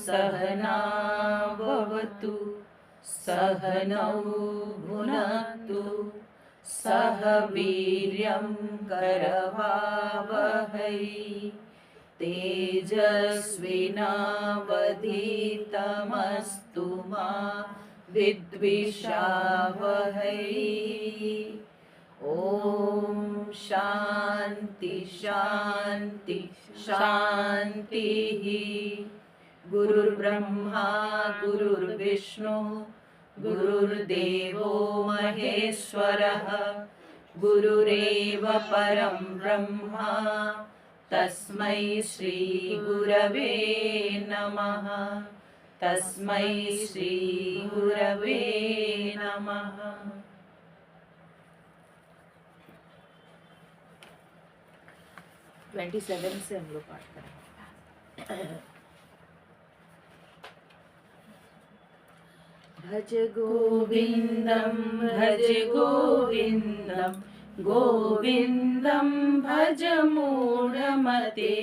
सहना भवतु सहनौ भुनक्तु सह वीर्यं करवावहै तेजस्विनावधीतमस्तु मा विद्विषावहै। ओम शांति शांति शांति। गुरुर्ब्रह्मा गुरुर्विष्णु गुरुर्देवो महेश्वरः गुरुरेव परं ब्रह्मा तस्मै श्री गुरवे नमः। तस्मै श्री गुरवे नमः। 27 से हम लोग पाठ करेंगे। भज गोविंदम भज गोविंदम गोविंदम भज मूढ़मते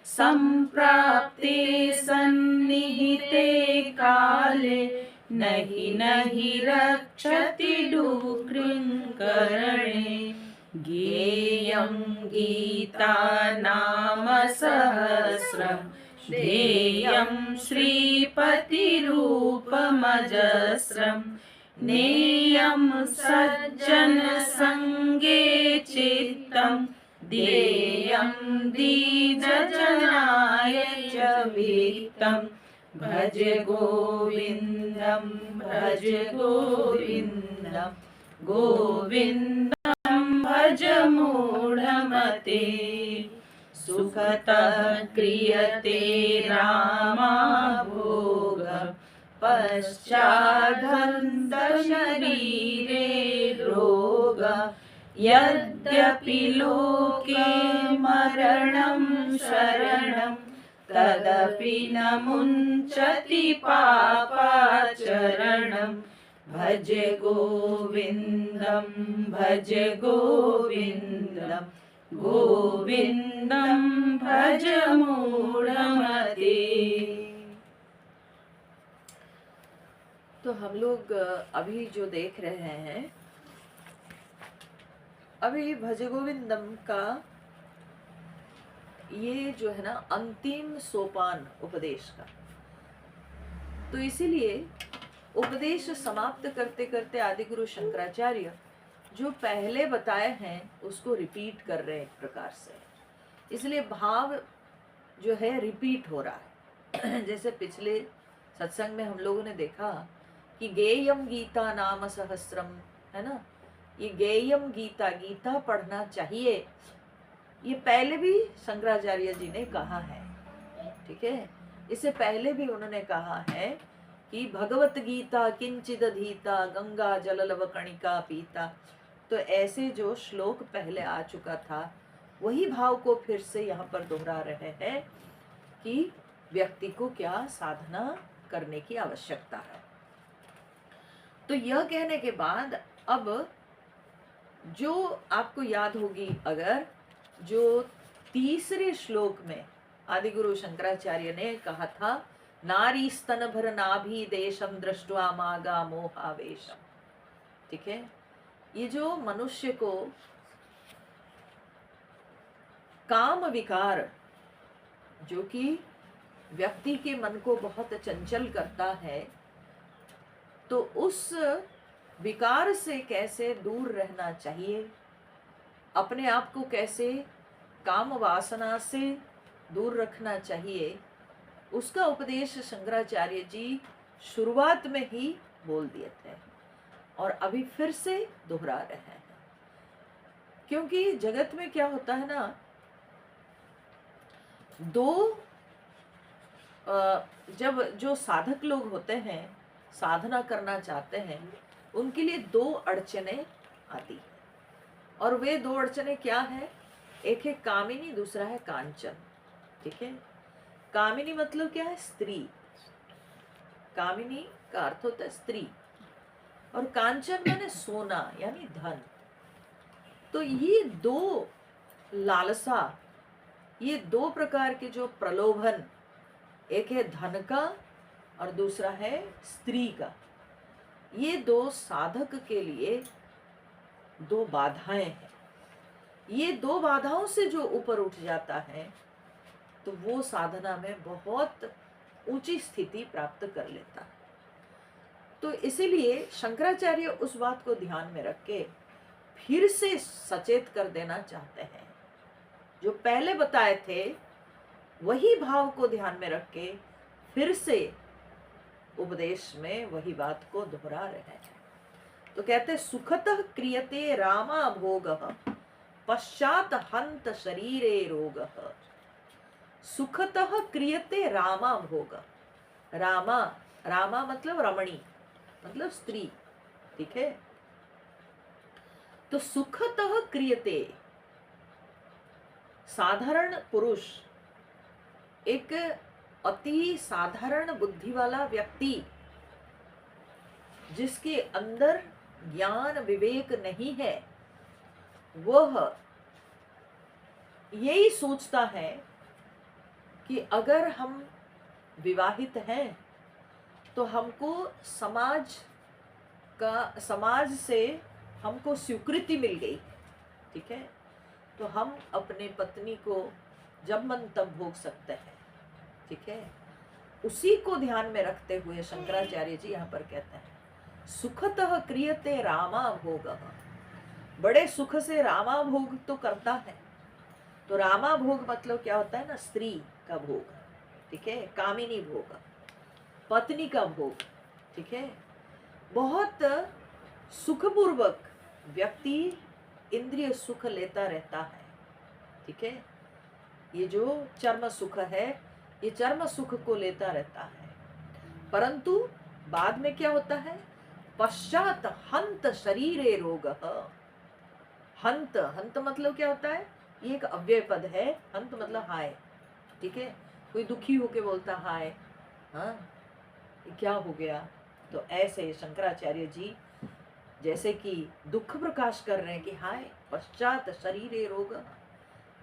संप्राप्ते सन्निहिते काले नहि नहि रक्षति डुकृङ्करणे। ज्ञेयं गीता नाम सहस्रम् ध्येयं श्रीपतिरूपमजस्रम् नेयं सज्जनसङ्गे चित्तं ध्येयं दीनजनाय च वित्तं। भज गोविन्दं भज गोविन्दं गोविन्दं भज मूढमते। सुखतः क्रियते रामाभोग पश्चादन्तशरीरे रोग। यद्यपि लोके मरणं शरणं तदपि न मुञ्चति पापाचरणं। भज गोविन्दं भज गोविन्दं गोविन्दं भज मूढ़मते। तो हम लोग अभी जो देख रहे हैं, अभी भज गोविंदम का ये जो है ना अंतिम सोपान उपदेश का। तो इसीलिए उपदेश समाप्त करते करते आदि गुरु शंकराचार्य जो पहले बताए हैं उसको रिपीट कर रहे हैं एक प्रकार से। इसलिए भाव जो है रिपीट हो रहा है। जैसे पिछले सत्संग में हम लोगों ने देखा कि गेयम गीता नाम सहस्रम, है ना। ये गेयम गीता, गीता पढ़ना चाहिए, ये पहले भी शंकराचार्य जी ने कहा है, ठीक है। इससे पहले भी उन्होंने कहा है कि भगवत गीता किंचिद अधीता गंगा जललव कणिका पीता। तो ऐसे जो श्लोक पहले आ चुका था वही भाव को फिर से यहाँ पर दोहरा रहे हैं कि व्यक्ति को क्या साधना करने की आवश्यकता है। तो यह कहने के बाद अब जो आपको याद होगी, अगर जो तीसरे श्लोक में आदि गुरु शंकराचार्य ने कहा था नारी स्तन भर नाभि देशम दृष्ट्वा मागा मोहावेशम, ठीक है। ये जो मनुष्य को काम विकार जो कि व्यक्ति के मन को बहुत चंचल करता है, तो उस विकार से कैसे दूर रहना चाहिए, अपने आप को कैसे काम वासना से दूर रखना चाहिए, उसका उपदेश शंकराचार्य जी शुरुआत में ही बोल दिए थे और अभी फिर से दोहरा रहे हैं। क्योंकि जगत में क्या होता है ना, जब जो साधक लोग होते हैं, साधना करना चाहते हैं, उनके लिए 2 अड़चने आती है। और वे 2 अड़चने क्या है? एक है कामिनी, दूसरा है कांचन। ठीक है, कामिनी मतलब क्या है? स्त्री। कामिनी का अर्थ होता है स्त्री, और कांचन माने सोना यानी धन। तो ये 2 लालसा, ये 2 प्रकार के जो प्रलोभन, एक है धन का और दूसरा है स्त्री का, ये 2 साधक के लिए 2 बाधाएं हैं। ये 2 बाधाओं से जो ऊपर उठ जाता है तो वो साधना में बहुत ऊंची स्थिति प्राप्त कर लेता है। तो इसीलिए शंकराचार्य उस बात को ध्यान में रख के फिर से सचेत कर देना चाहते हैं। जो पहले बताए थे वही भाव को ध्यान में रख के फिर से उपदेश में वही बात को दोहरा रहे हैं। तो कहते सुखतः क्रियते रामा भोगः पश्चात हंत शरीरे रोगः। सुखतः क्रियते रामा भोग। रामा, रामा मतलब रमणी, मतलब स्त्री। ठीक है, तो सुखतः क्रियते, साधारण पुरुष, एक अति साधारण बुद्धि वाला व्यक्ति जिसके अंदर ज्ञान विवेक नहीं है, वह यही सोचता है कि अगर हम विवाहित हैं तो हमको समाज से हमको स्वीकृति मिल गई। ठीक है, तो हम अपने पत्नी को जब मन तब भोग सकते हैं। ठीक है, उसी को ध्यान में रखते हुए शंकराचार्य जी यहाँ पर कहते हैं सुखतः क्रियते रामा भोगः। बड़े सुख से रामा भोग तो करता है। तो रामा भोग मतलब क्या होता है ना? स्त्री का भोग। ठीक है, कामिनी भोग, पत्नी का भोग। ठीक है, बहुत सुखपूर्वक व्यक्ति इंद्रिय सुख लेता रहता है। ठीक है, ये जो चर्म सुख है, ये चर्म सुख को लेता रहता है, परंतु बाद में क्या होता है? पश्चात हंत शरीरे रोगः। हंत, हंत मतलब क्या होता है? ये एक अव्यय पद है। हंत मतलब हाय। ठीक है, कोई दुखी होके बोलता हाय, हाँ ये क्या हो गया? तो ऐसे शंकराचार्य जी जैसे कि दुख प्रकाश कर रहे हैं कि हाय पश्चात शरीरे रोग,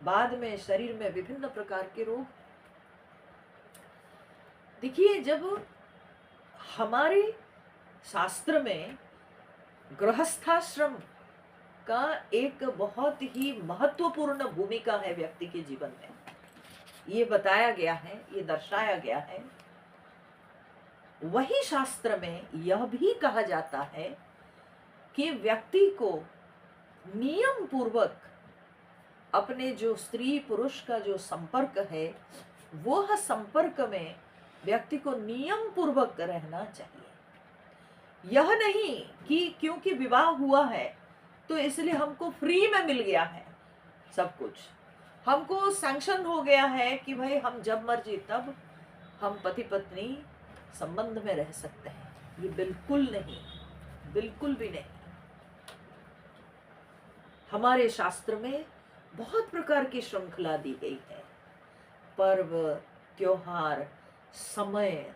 बाद में शरीर में विभिन्न प्रकार के रोग। देखिए, जब हमारे शास्त्र में गृहस्थाश्रम का एक बहुत ही महत्वपूर्ण भूमिका है व्यक्ति के जीवन में, ये बताया गया है, ये दर्शाया गया है। वही शास्त्र में यह भी कहा जाता है कि व्यक्ति को नियम पूर्वक अपने जो स्त्री पुरुष का जो संपर्क है, वह संपर्क में व्यक्ति को नियम पूर्वक रहना चाहिए। यह नहीं कि क्योंकि विवाह हुआ है तो इसलिए हमको फ्री में मिल गया है सब कुछ, हमको सैंक्शन हो गया है कि भाई हम जब मर्जी तब हम पति पत्नी संबंध में रह सकते हैं। ये बिल्कुल नहीं, बिल्कुल भी नहीं। हमारे शास्त्र में बहुत प्रकार की श्रृंखला दी गई है। पर्व, त्योहार, समय,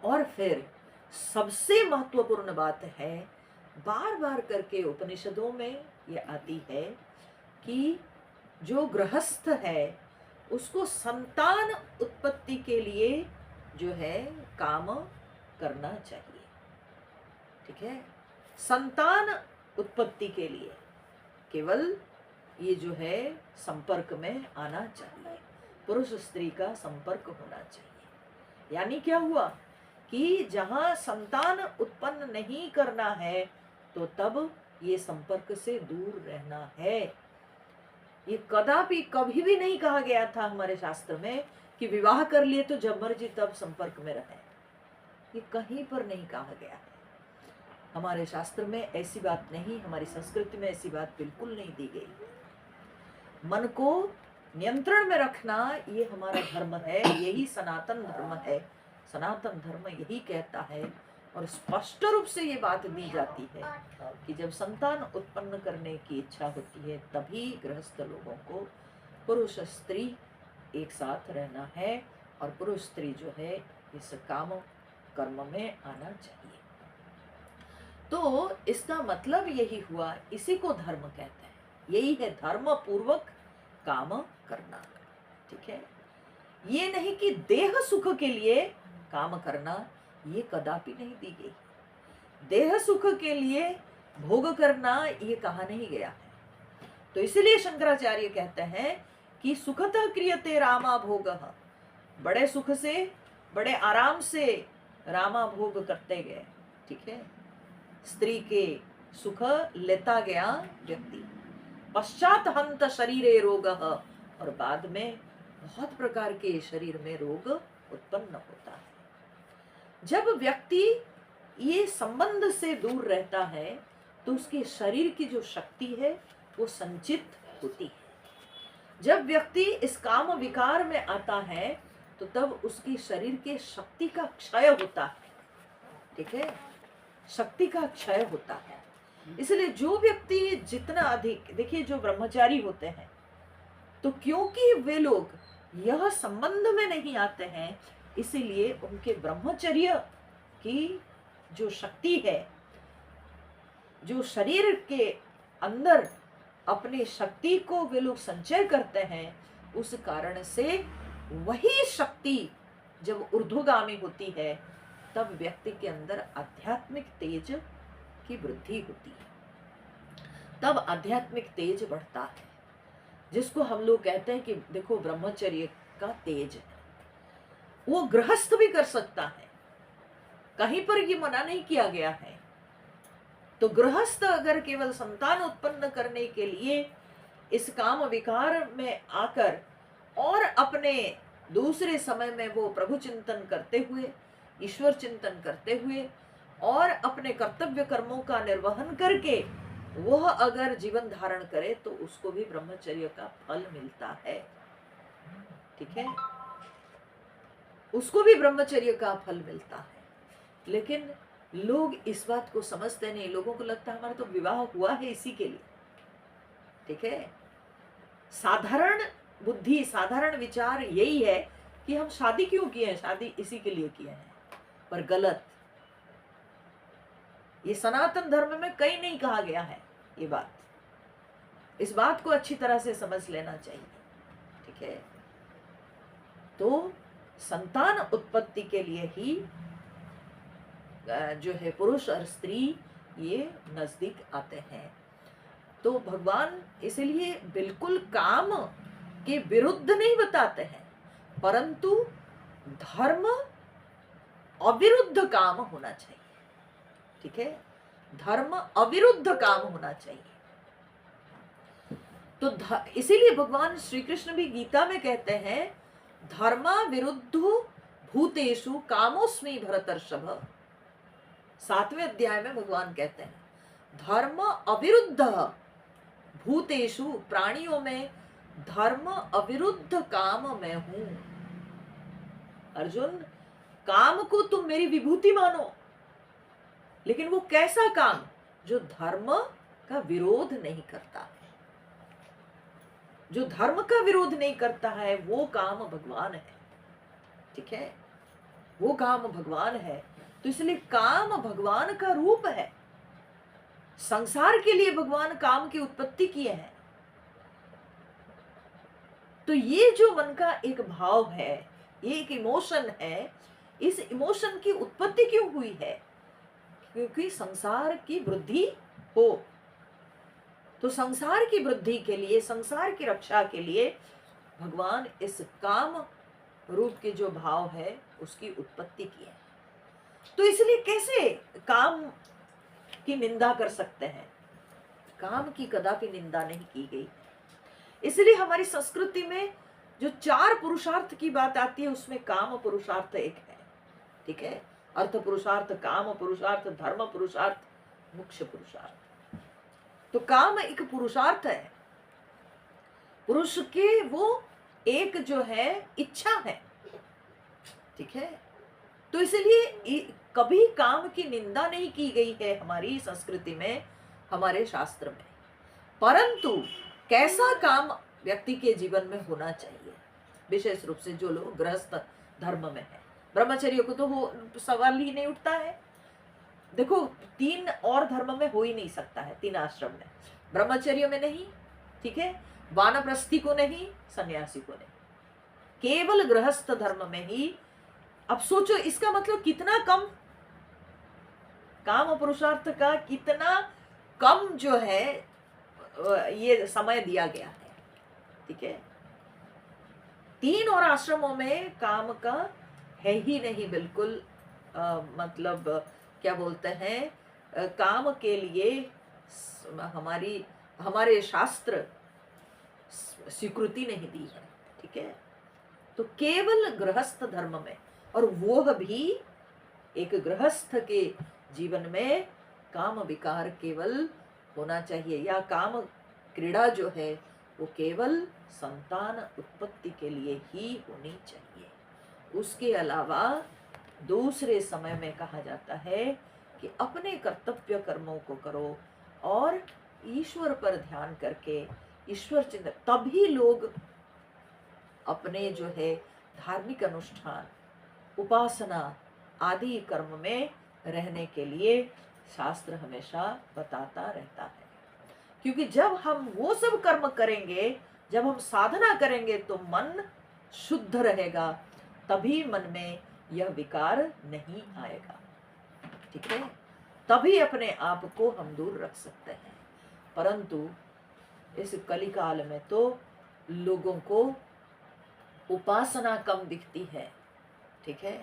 और फिर सबसे महत्वपूर्ण बात है, बार बार करके उपनिषदों में ये आती है कि जो गृहस्थ है उसको संतान उत्पत्ति के लिए जो है काम करना चाहिए। ठीक है, संतान उत्पत्ति के लिए केवल ये जो है संपर्क में आना चाहिए, पुरुष स्त्री का संपर्क होना चाहिए। यानी क्या हुआ कि जहाँ संतान उत्पन्न नहीं करना है तो तब ये संपर्क से दूर रहना है। ये कदापि कभी भी नहीं कहा गया था हमारे शास्त्र में कि विवाह कर लिए तो जब मर्जी तब संपर्क में रहें। ये कहीं पर नहीं कहा गया है। हमारे शास्त्र में ऐसी बात नहीं, हमारी संस्कृति में ऐसी बात बिल्कुल नहीं दी गई। मन को नियंत्रण में रखना ये हमारा धर्म है, यही सनातन धर्म है। सनातन धर्म यही कहता है और स्पष्ट रूप से ये बात दी जाती है कि जब संतान उत्पन्न करने की इच्छा होती है तभी गृहस्थ लोगों को पुरुष स्त्री एक साथ रहना है और पुरुष स्त्री जो है इस काम कर्म में आना चाहिए। तो इसका मतलब यही हुआ, इसी को धर्म कहते हैं, यही है धर्म पूर्वक काम करना। ठीक है, ये नहीं कि देह सुख के लिए काम करना, ये कदापि नहीं दी गई। देह सुख के लिए भोग करना ये कहा नहीं गया है। तो इसलिए शंकराचार्य कहते हैं कि सुखतः क्रियते रामा भोगः, बड़े सुख से बड़े आराम से रामा भोग करते गए। ठीक है, स्त्री के सुख लेता गया व्यक्ति, पश्चात हंत शरीरे रोगः, और बाद में बहुत प्रकार के शरीर में रोग उत्पन्न होता है। जब व्यक्ति ये संबंध से दूर रहता है तो उसके शरीर की जो शक्ति है वो संचित होती है। जब व्यक्ति इस काम विकार में आता है तो तब उसकी शरीर के शक्ति का क्षय होता है। ठीक है, शक्ति का क्षय होता है। इसलिए जो व्यक्ति जितना अधिक, देखिए जो ब्रह्मचारी होते हैं तो क्योंकि वे लोग यह संबंध में नहीं आते हैं, इसीलिए उनके ब्रह्मचर्य की जो शक्ति है, जो शरीर के अंदर अपनी शक्ति को वे लोग संचय करते हैं, उस कारण से वही शक्ति जब ऊर्ध्वगामी होती है तब व्यक्ति के अंदर आध्यात्मिक तेज की वृद्धि होती है, तब आध्यात्मिक तेज बढ़ता है, जिसको हम लोग कहते हैं कि देखो ब्रह्मचर्य का तेज है। वो गृहस्थ भी कर सकता है, कहीं पर ये मना नहीं किया गया है। तो गृहस्थ अगर केवल संतान उत्पन्न करने के लिए इस काम विकार में आकर और अपने दूसरे समय में वो प्रभु चिंतन करते हुए, ईश्वर चिंतन करते हुए और अपने कर्तव्य कर्मों का निर्वहन करके वह अगर जीवन धारण करे तो उसको भी ब्रह्मचर्य का फल मिलता है। ठीक है, उसको भी ब्रह्मचर्य का फल मिलता है। लेकिन लोग इस बात को समझते नहीं, लोगों को लगता है हमारा तो विवाह हुआ है इसी के लिए। ठीक है, साधारण बुद्धि, साधारण विचार यही है कि हम शादी क्यों किए हैं, शादी इसी के लिए किए हैं, पर गलत। ये सनातन धर्म में कहीं नहीं कहा गया है ये बात, इस बात को अच्छी तरह से समझ लेना चाहिए। ठीक है, तो संतान उत्पत्ति के लिए ही जो है पुरुष और स्त्री ये नजदीक आते हैं। तो भगवान इसलिए बिल्कुल काम के विरुद्ध नहीं बताते हैं, परंतु धर्म अविरुद्ध काम होना चाहिए। ठीक है, धर्म अविरुद्ध काम होना चाहिए। तो इसीलिए भगवान श्री कृष्ण भी गीता में कहते हैं धर्मा विरुद्धो भूतेषु कामोस्मि भरतर्षभ। 7वें अध्याय में भगवान कहते हैं धर्म अविरुद्ध भूतेषु, प्राणियों में धर्म अविरुद्ध काम मैं हूं। अर्जुन, काम को तुम मेरी विभूति मानो, लेकिन वो कैसा काम जो धर्म का विरोध नहीं करता है, जो धर्म का विरोध नहीं करता है वो काम भगवान है। ठीक है, वो काम भगवान है। तो इसलिए काम भगवान का रूप है। संसार के लिए भगवान काम की उत्पत्ति किए हैं। तो ये जो मन का एक भाव है, ये एक इमोशन है, इस इमोशन की उत्पत्ति क्यों हुई है? क्योंकि संसार की वृद्धि हो। तो संसार की वृद्धि के लिए, संसार की रक्षा के लिए भगवान इस काम रूप के जो भाव है उसकी उत्पत्ति की है। तो इसलिए कैसे काम की निंदा कर सकते हैं? काम की कदापि निंदा नहीं की गई। इसलिए हमारी संस्कृति में जो 4 पुरुषार्थ की बात आती है उसमें काम पुरुषार्थ एक है। ठीक है, अर्थ पुरुषार्थ, काम पुरुषार्थ, धर्म पुरुषार्थ, मोक्ष पुरुषार्थ। तो काम एक पुरुषार्थ है, पुरुष के वो एक जो है इच्छा है। ठीक है, तो इसलिए कभी काम की निंदा नहीं की गई है हमारी संस्कृति में, हमारे शास्त्र में। परंतु कैसा काम व्यक्ति के जीवन में होना चाहिए, विशेष रूप से जो लोग गृहस्थ धर्म में है, ब्रह्मचर्य को तो वो सवाल ही नहीं उठता है। देखो 3 और धर्म में हो ही नहीं सकता है, 3 आश्रम में, ब्रह्मचर्य में नहीं, ठीक है, वानप्रस्थी को नहीं, सन्यासी को नहीं, केवल गृहस्थ धर्म में ही। अब सोचो इसका मतलब कितना कम काम पुरुषार्थ का, कितना कम जो है ये समय दिया गया है, ठीक है। 3 और आश्रमों में काम का है ही नहीं बिल्कुल, मतलब क्या बोलते हैं, काम के लिए हमारे शास्त्र स्वीकृति नहीं दी है, ठीक है। तो केवल गृहस्थ धर्म में, और वो भी एक गृहस्थ के जीवन में काम विकार केवल होना चाहिए, या काम क्रीड़ा जो है वो केवल संतान उत्पत्ति के लिए ही होनी चाहिए। उसके अलावा दूसरे समय में कहा जाता है कि अपने कर्तव्य कर्मों को करो और ईश्वर पर ध्यान करके ईश्वर चिंतन, तभी लोग अपने जो है धार्मिक अनुष्ठान, उपासना आदि कर्म में रहने के लिए शास्त्र हमेशा बताता रहता है। क्योंकि जब हम वो सब कर्म करेंगे, जब हम साधना करेंगे तो मन शुद्ध रहेगा, तभी मन में यह विकार नहीं आएगा, ठीक है, तभी अपने आप को हम दूर रख सकते हैं। परंतु इस कलिकाल में तो लोगों को उपासना कम दिखती है, ठीक है,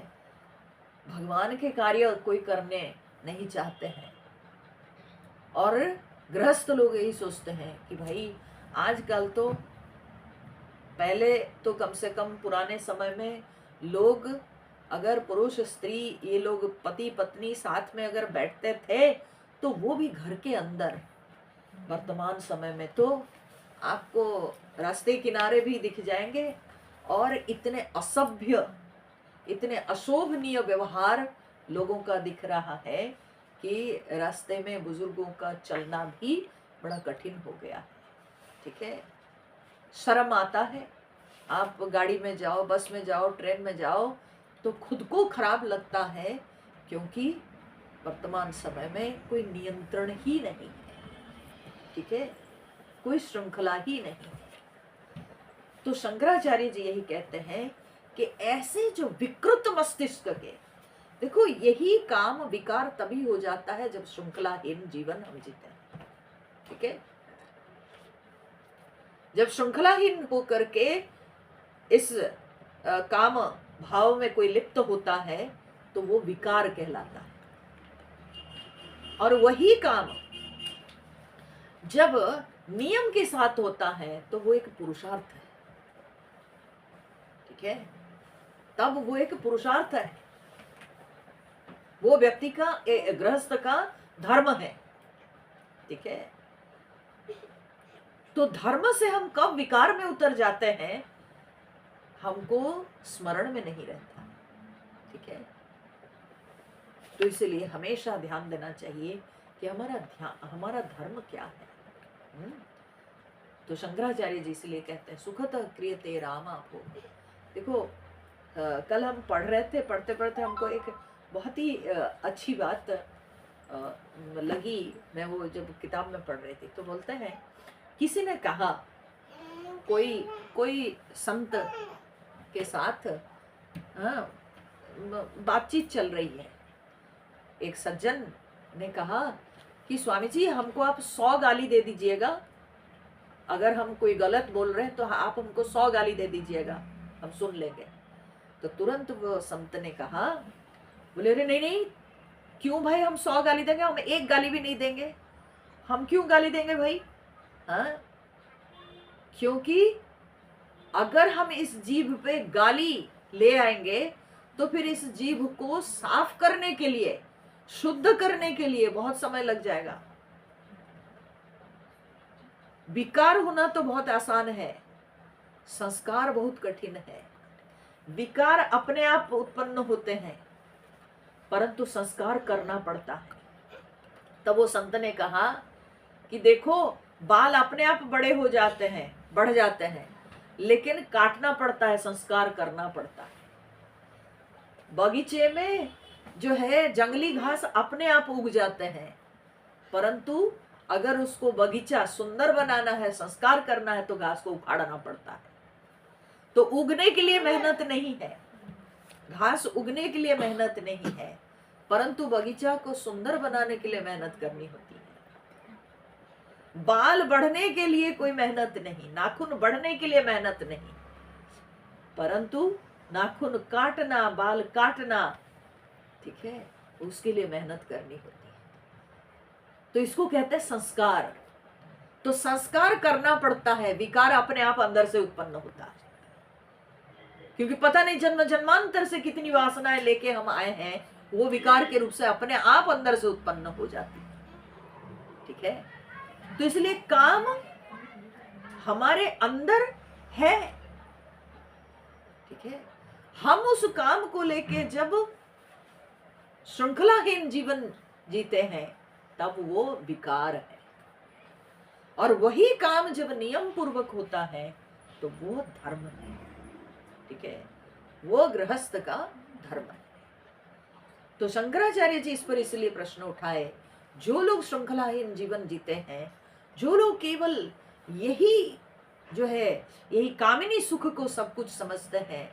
भगवान के कार्य कोई करने नहीं चाहते हैं। और गृहस्थ लोग यही सोचते हैं कि भाई आजकल तो, पहले तो कम से कम पुराने समय में लोग, अगर पुरुष स्त्री ये लोग पति पत्नी साथ में अगर बैठते थे तो वो भी घर के अंदर। वर्तमान समय में तो आपको रास्ते किनारे भी दिख जाएंगे, और इतने असभ्य, इतने अशोभनीय व्यवहार लोगों का दिख रहा है कि रास्ते में बुजुर्गों का चलना भी बड़ा कठिन हो गया है, ठीक है। शर्म आता है, आप गाड़ी में जाओ, बस में जाओ, ट्रेन में जाओ तो खुद को खराब लगता है, क्योंकि वर्तमान समय में कोई नियंत्रण ही नहीं है, ठीक है, कोई श्रृंखला ही नहीं है। तो शंकराचार्य जी यही कहते हैं कि ऐसे जो विकृत मस्तिष्क के, देखो यही काम विकार तभी हो जाता है जब श्रृंखलाहीन जीवन हम जीते हैं, ठीक है। जब श्रृंखलाहीन होकर के इस काम भाव में कोई लिप्त होता है तो वो विकार कहलाता है। और वही काम जब नियम के साथ होता है तो वो एक पुरुषार्थ है, ठीक है, तब वो एक पुरुषार्थ है, वो व्यक्ति का, गृहस्थ का धर्म है, ठीक है। तो धर्म से हम कब विकार में उतर जाते हैं, हमको स्मरण में नहीं रहता, ठीक है। तो इसलिए हमेशा ध्यान देना चाहिए कि हमारा धर्म क्या है। तो शंकराचार्य जी इसलिए कहते हैं सुखतः क्रियते रामा भोग। देखो कल हम पढ़ रहे थे, पढ़ते पढ़ते हमको एक बहुत ही अच्छी बात लगी। मैं वो जब किताब में पढ़ रही थी तो बोलते हैं, किसी ने कहा, कोई संत के साथ बातचीत चल रही है, एक सज्जन ने कहा कि स्वामी जी हमको आप 100 गाली दे दीजिएगा, अगर हम कोई गलत बोल रहे हैं तो आप हमको 100 गाली दे दीजिएगा, हम सुन लेंगे। तो तुरंत वो संत ने कहा, बोले अरे नहीं नहीं, क्यों भाई हम 100 गाली देंगे, हम 1 गाली भी नहीं देंगे। हम क्यों गाली देंगे भाई? हाँ, क्योंकि अगर हम इस जीभ पे गाली ले आएंगे तो फिर इस जीभ को साफ करने के लिए, शुद्ध करने के लिए बहुत समय लग जाएगा। विकार होना तो बहुत आसान है, संस्कार बहुत कठिन है। विकार अपने आप उत्पन्न होते हैं, परंतु संस्कार करना पड़ता है। तब वो संत ने कहा कि देखो, बाल अपने आप बड़े हो जाते हैं, बढ़ जाते हैं, लेकिन काटना पड़ता है, संस्कार करना पड़ता है। बगीचे में जो है जंगली घास अपने आप उग जाते हैं, परंतु अगर उसको बगीचा सुंदर बनाना है, संस्कार करना है, तो घास को उखाड़ना पड़ता है। तो उगने के लिए मेहनत नहीं है, घास उगने के लिए मेहनत नहीं है, परंतु बगीचा को सुंदर बनाने के लिए मेहनत करनी होती है। बाल बढ़ने के लिए कोई मेहनत नहीं, नाखून बढ़ने के लिए मेहनत नहीं, परंतु नाखून काटना, बाल काटना, ठीक है, उसके लिए मेहनत करनी होती है। तो इसको कहते हैं संस्कार। तो संस्कार करना पड़ता है, विकार अपने आप अंदर से उत्पन्न होता है, क्योंकि पता नहीं जन्म जन्मांतर से कितनी वासनाएं लेके हम आए हैं, वो विकार के रूप से अपने आप अंदर से उत्पन्न हो जाती है। ठीक है, तो इसलिए काम हमारे अंदर है। ठीक है, हम उस काम को लेके जब श्रृंखलाहीन जीवन जीते हैं, तब वो विकार है। और वही काम जब नियम पूर्वक होता है, तो वो धर्म है। ठीक है, वो गृहस्थ का धर्म है। तो शंकराचार्य जी इस पर इसलिए प्रश्न उठाए, जो लोग श्रृंखलाहीन जीवन जीते हैं, जो लोग केवल यही जो है, यही कामिनी सुख को सब कुछ समझते हैं,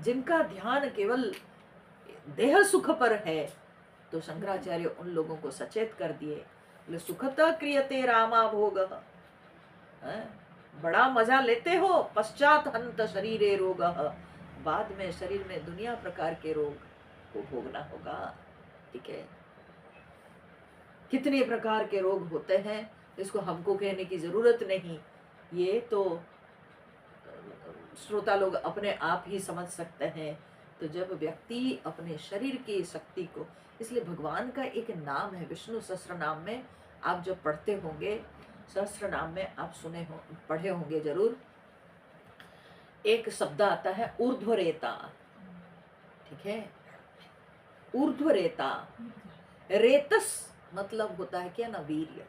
जिनका ध्यान केवल देह सुख पर है, तो शंकराचार्य उन लोगों को सचेत कर दिए, सुखतः क्रियते रामा भोग, बड़ा मजा लेते हो, पश्चात हंत शरीरे रोग, बाद में शरीर में दुनिया प्रकार के रोग को भोगना होगा। ठीक है, कितने प्रकार के रोग होते हैं, इसको हमको कहने की जरूरत नहीं, ये तो श्रोता लोग अपने आप ही समझ सकते हैं। तो जब व्यक्ति अपने शरीर की शक्ति को, इसलिए भगवान का एक नाम है विष्णु सहस्त्र नाम में, आप जब पढ़ते होंगे, सहस्त्र नाम में आप सुने हो, पढ़े होंगे जरूर, एक शब्द आता है ऊर्ध्वरेता। ठीक है, ऊर्ध्वरेता, रेतस मतलब होता है क्या ना, वीर्य।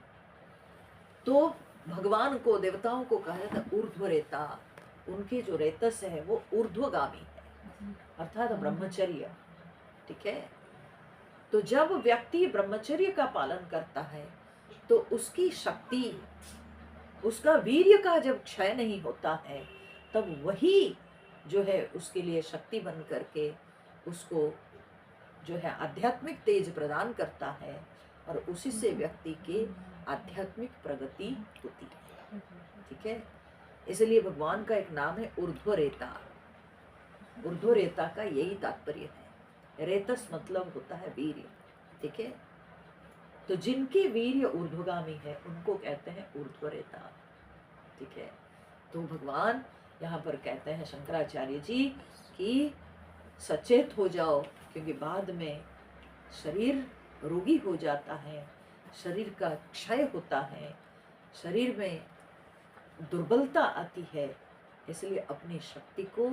तो भगवान को, देवताओं को कहा जाता है ऊर्ध्वरेता, उनके जो रेतस है वो ऊर्ध्वगामी है, अर्थात ब्रह्मचर्य। ठीक है, तो जब व्यक्ति ब्रह्मचर्य का पालन करता है, तो उसकी शक्ति, उसका वीर्य का जब क्षय नहीं होता है, तब वही जो है उसके लिए शक्ति बन करके उसको जो है आध्यात्मिक तेज प्रदान करता है, और उसी से व्यक्ति की आध्यात्मिक प्रगति होती है। ठीक है, इसलिए भगवान का एक नाम है ऊर्ध्वरेता। ऊर्ध्वरेता का यही तात्पर्य है, रेतस मतलब होता है वीर्य। ठीक है, तो जिनके वीर्य ऊर्ध्वगामी है, उनको कहते हैं ऊर्ध्वरेता। ठीक है, तो भगवान यहाँ पर कहते हैं शंकराचार्य जी कि सचेत हो जाओ, क्योंकि बाद में शरीर रोगी हो जाता है, शरीर का क्षय होता है, शरीर में दुर्बलता आती है, इसलिए अपनी शक्ति को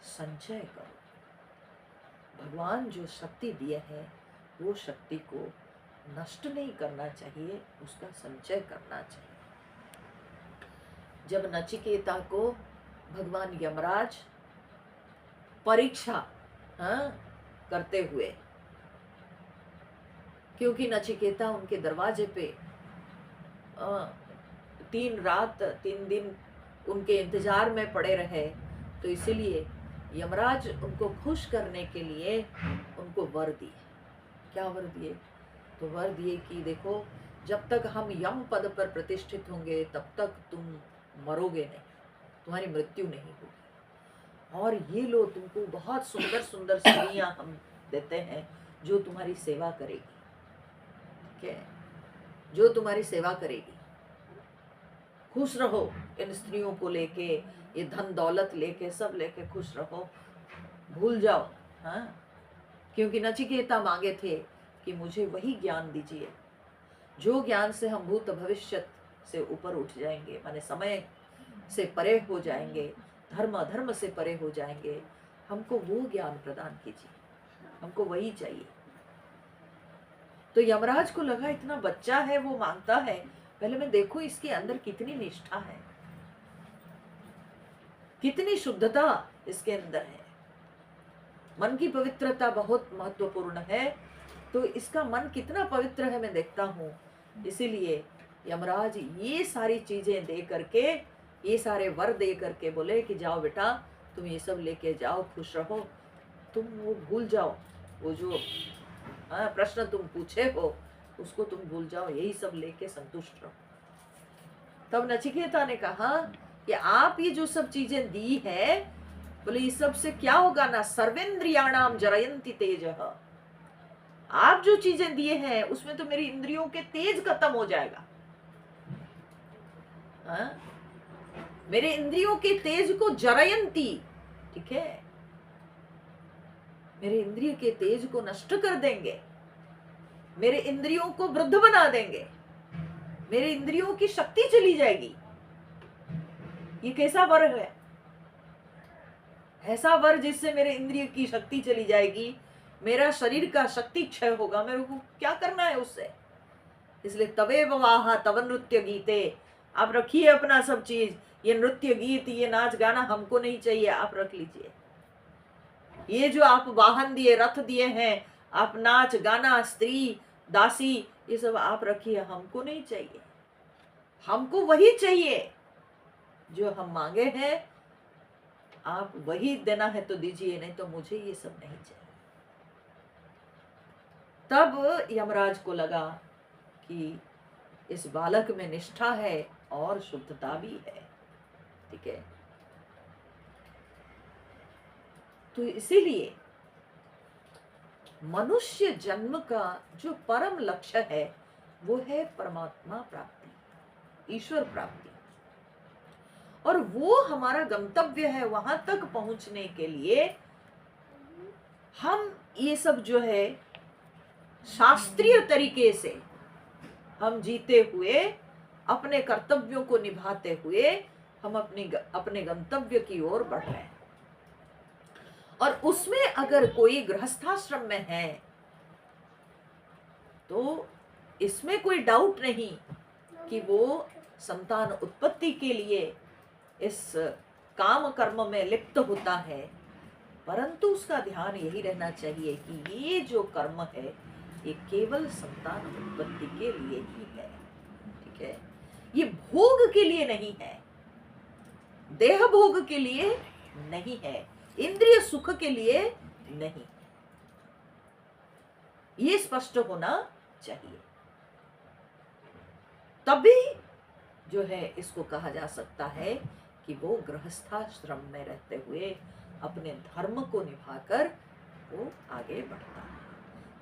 संचय करो। भगवान जो शक्ति दिए है, वो शक्ति को नष्ट नहीं करना चाहिए, उसका संचय करना चाहिए। जब नचिकेता को भगवान यमराज परीक्षा करते हुए, क्योंकि नचिकेता उनके दरवाजे पे 3 रात 3 दिन उनके इंतजार में पड़े रहे, तो इसीलिए यमराज उनको खुश करने के लिए उनको वर दिए। क्या वर दिए? तो वर दिए कि देखो, जब तक हम यम पद पर प्रतिष्ठित होंगे, तब तक तुम मरोगे नहीं, तुम्हारी मृत्यु नहीं होगी, और ये लो तुमको बहुत सुंदर सुंदर स्त्रियां हम देते हैं जो तुम्हारी सेवा करेगी। ठीक है, जो तुम्हारी सेवा करेगी। खुश रहो इन स्त्रियों को लेके, ये धन दौलत लेके, सब लेके खुश रहो, भूल जाओ। हाँ, क्योंकि नचिकेता मांगे थे कि मुझे वही ज्ञान दीजिए जो ज्ञान से हम भूत भविष्य से ऊपर उठ जाएंगे, माने समय से परे हो जाएंगे, धर्म अधर्म से परे हो जाएंगे, हमको वो ज्ञान प्रदान कीजिए। हमको वही चाहिए। तो यमराज को लगा इतना बच्चा है, वो मांगता है, पहले मैं देखो इसके अंदर कितनी निष्ठा है, कितनी शुद्धता इसके अंदर है। मन की पवित्रता बहुत महत्वपूर्ण है, तो इसका मन कितना पवित्र है मैं देखता हूँ। इसीलिए यमराज ये सारी चीजें दे करके, ये सारे वर दे करके बोले कि जाओ बेटा, तुम ये सब लेके जाओ, खुश रहो, तुम वो भूल जाओ, वो जो प्रश्न तुम पूछे हो उसको तुम भूल जाओ, यही सब लेके संतुष्ट रहो। तब नचिकेता ने कहा कि आप ये जो सब चीजें दी है, बोले इस सब से क्या होगा ना, सर्वेंद्रियाणाम जरयंती तेजः, आप जो चीजें दिए हैं उसमें तो मेरी इंद्रियों के तेज खत्म हो जाएगा। मेरे इंद्रियों के तेज को जरयंती, ठीक है, मेरे इंद्रिय के तेज को नष्ट कर देंगे, मेरे इंद्रियों को वृद्ध बना देंगे, मेरे इंद्रियों की शक्ति चली जाएगी। ये कैसा वर है? ऐसा वर जिससे मेरे इंद्रिय की शक्ति चली जाएगी, मेरा शरीर का शक्ति क्षय होगा, मेरे को क्या करना है उससे। इसलिए तवे वाह तव नृत्य गीते, आप रखिए अपना सब चीज, ये नृत्य गीत, ये नाच गाना हमको नहीं चाहिए, आप रख लीजिए। ये जो आप वाहन दिए, रथ दिए हैं, आप नाच गाना, स्त्री दासी, ये सब आप रखिए, हमको नहीं चाहिए। हमको वही चाहिए जो हम मांगे हैं, आप वही देना है तो दीजिए, नहीं तो मुझे ये सब नहीं चाहिए। तब यमराज को लगा कि इस बालक में निष्ठा है और शुद्धता भी है, ठीक है। तो इसीलिए मनुष्य जन्म का जो परम लक्ष्य है वो है परमात्मा प्राप्ति, ईश्वर प्राप्ति, और वो हमारा गंतव्य है। वहां तक पहुंचने के लिए हम ये सब जो है शास्त्रीय तरीके से हम जीते हुए, अपने कर्तव्यों को निभाते हुए हम अपने गंतव्य की ओर बढ़ रहे हैं। और उसमें अगर कोई गृहस्थाश्रम में है तो इसमें कोई डाउट नहीं कि वो संतान उत्पत्ति के लिए इस काम कर्म में लिप्त होता है, परंतु उसका ध्यान यही रहना चाहिए कि ये जो कर्म है ये केवल संतान उत्पत्ति के लिए ही है, ठीक है। ये भोग के लिए नहीं है, देह भोग के लिए नहीं है, इंद्रिय सुख के लिए नहीं, ये स्पष्ट होना चाहिए। तभी जो है इसको कहा जा सकता है कि वो गृहस्थाश्रम में रहते हुए अपने धर्म को निभाकर वो आगे बढ़ता है।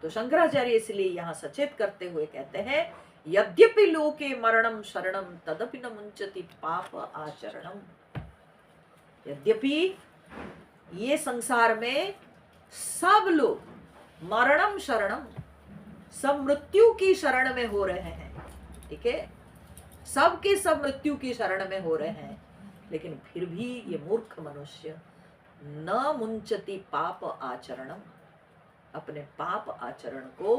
तो शंकराचार्य इसलिए यहाँ सचेत करते हुए कहते हैं, यद्यपि लोके मरणम शरणम तदपि न मुंचति पाप आचरणम। यद्यपि ये संसार में सब लोग मरणम शरणम, सब मृत्यु की शरण में हो रहे हैं, ठीक है, सब के सब मृत्यु की शरण में हो रहे हैं, लेकिन फिर भी ये मूर्ख मनुष्य न मुंचति पाप आचरणम, अपने पाप आचरण को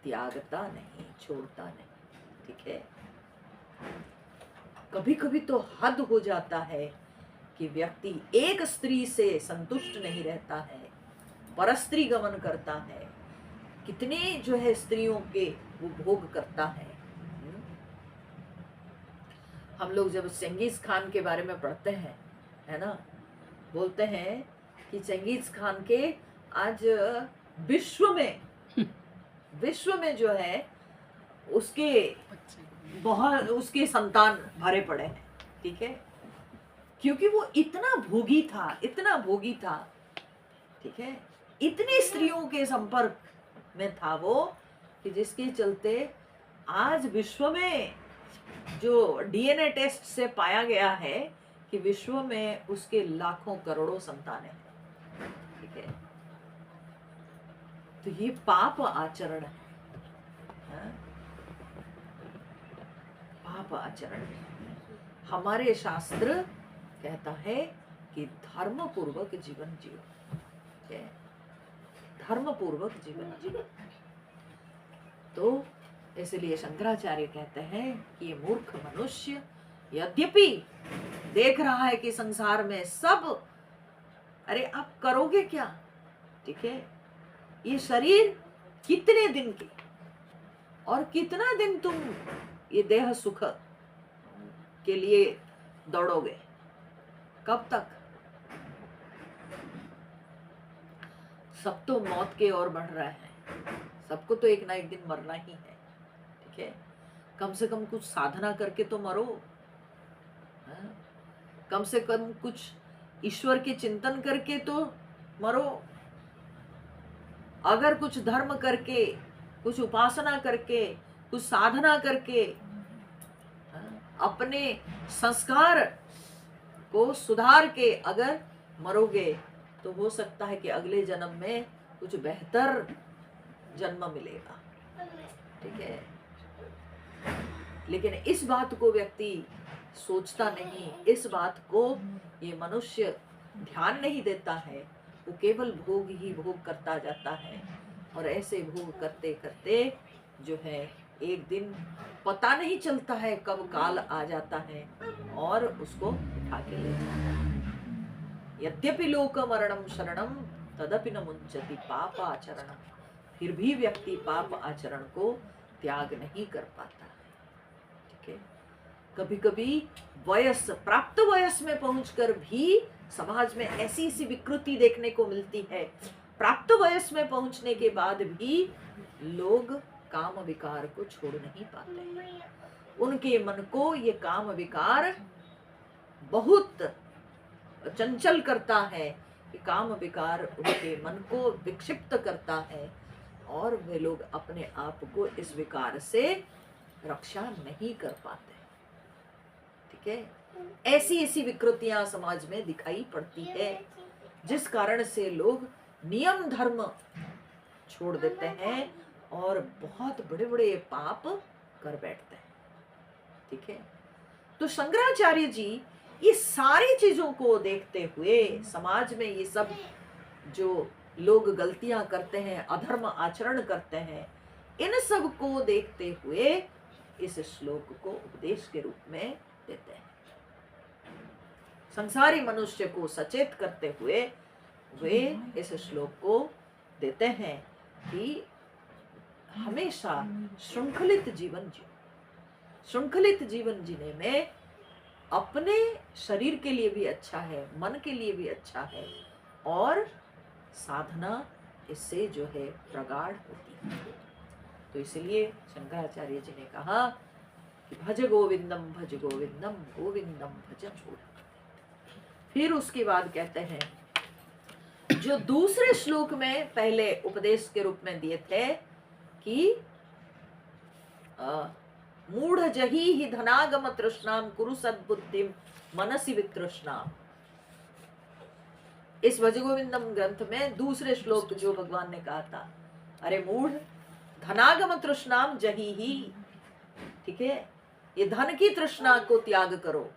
त्यागता नहीं, छोड़ता नहीं, ठीक है। कभी कभी तो हद हो जाता है कि व्यक्ति एक स्त्री से संतुष्ट नहीं रहता है, परस्त्री गमन करता है, कितने जो है स्त्रियों के वो भोग करता है। हम लोग जब चंगेज खान के बारे में पढ़ते हैं, है ना, बोलते हैं कि चंगेज खान के आज विश्व में जो है उसके बहुत उसके संतान भरे पड़े हैं, ठीक है, क्योंकि वो इतना भोगी था, इतना भोगी था, ठीक है, इतनी स्त्रियों के संपर्क में था वो, कि जिसके चलते आज विश्व में जो डीएनए टेस्ट से पाया गया है कि विश्व में उसके लाखों करोड़ों संतानें हैं, ठीक है। तो ये पाप आचरण है, पाप आचरण है। हमारे शास्त्र कहता है कि धर्म पूर्वक जीवन जियो, ठीक है, धर्म पूर्वक जीवन जीवन। तो इसलिए शंकराचार्य कहते हैं कि ये मूर्ख मनुष्य यद्यपि देख रहा है कि संसार में सब, अरे आप करोगे क्या, ठीक है, ये शरीर कितने दिन की, और कितना दिन तुम ये देह सुख के लिए दौड़ोगे, कब तक। सब तो मौत के ओर बढ़ रहे हैं, सबको तो एक ना एक दिन मरना ही है, ठीक है। कम से कम कुछ साधना करके तो मरो, हाँ? कम से कम कुछ ईश्वर के चिंतन करके तो मरो। अगर कुछ धर्म करके, कुछ उपासना करके, कुछ साधना करके अपने संस्कार को सुधार के अगर मरोगे तो हो सकता है कि अगले जन्म में कुछ बेहतर जन्म मिलेगा, ठीक है। लेकिन इस बात को व्यक्ति सोचता नहीं, इस बात को ये मनुष्य ध्यान नहीं देता है, वो केवल भोग ही भोग करता जाता है। और ऐसे भोग करते करते जो है एक दिन पता नहीं चलता है कब काल आ जाता है और उसको उठा के ले जाता है। यद्यपि लोक मरणम शरणम तदपि न मुंचति पाप आचरणम, फिर भी व्यक्ति पाप आचरण को त्याग नहीं कर पाता, ठीक है। कभी कभी वयस, प्राप्त वयस में पहुंचकर भी समाज में ऐसी ऐसी विकृति देखने को मिलती है। प्राप्त वयस में पहुंचने के बाद भी लोग काम विकार को छोड़ नहीं पाते, उनके मन को ये काम विकार बहुत चंचल करता है, कि काम विकार उनके मन को विक्षिप्त करता है और वे लोग अपने आप को इस विकार से रक्षा नहीं कर पाते, ठीक है। ऐसी ऐसी विकृतियां समाज में दिखाई पड़ती है, जिस कारण से लोग नियम धर्म छोड़ देते हैं और बहुत बड़े बड़े पाप कर बैठते हैं, ठीक है। तो शंकराचार्य जी ये सारी चीजों को देखते हुए, समाज में ये सब जो लोग गलतियां करते हैं, अधर्म आचरण करते हैं, इन सब को देखते हुए इस श्लोक को उपदेश के रूप में देते हैं। संसारी मनुष्य को सचेत करते हुए वे इस श्लोक को देते हैं कि हमेशा श्रृंखलित जीवन जियो। श्रृंखलित जीवन जीने में अपने शरीर के लिए भी अच्छा है, मन के लिए भी अच्छा है, और साधना इससे जो है प्रगाढ़ होती है। तो इसलिए शंकराचार्य जी ने कहा कि भज गोविंदम भज गोविंदम गोविंदम भज मूढ़। फिर उसके बाद कहते हैं, जो दूसरे श्लोक में पहले उपदेश के रूप में दिए थे कि मूढ़ जही ही धनागम तृष्णाम कुरु सद्बुद्धिम मनसि वितृष्णाम, इस भज गोविंदम ग्रंथ में दूसरे श्लोक जो भगवान ने कहा था, अरे मूढ़ धनागम तृष्णाम जही ही, ठीक है, ये धन की तृष्णा को त्याग करो।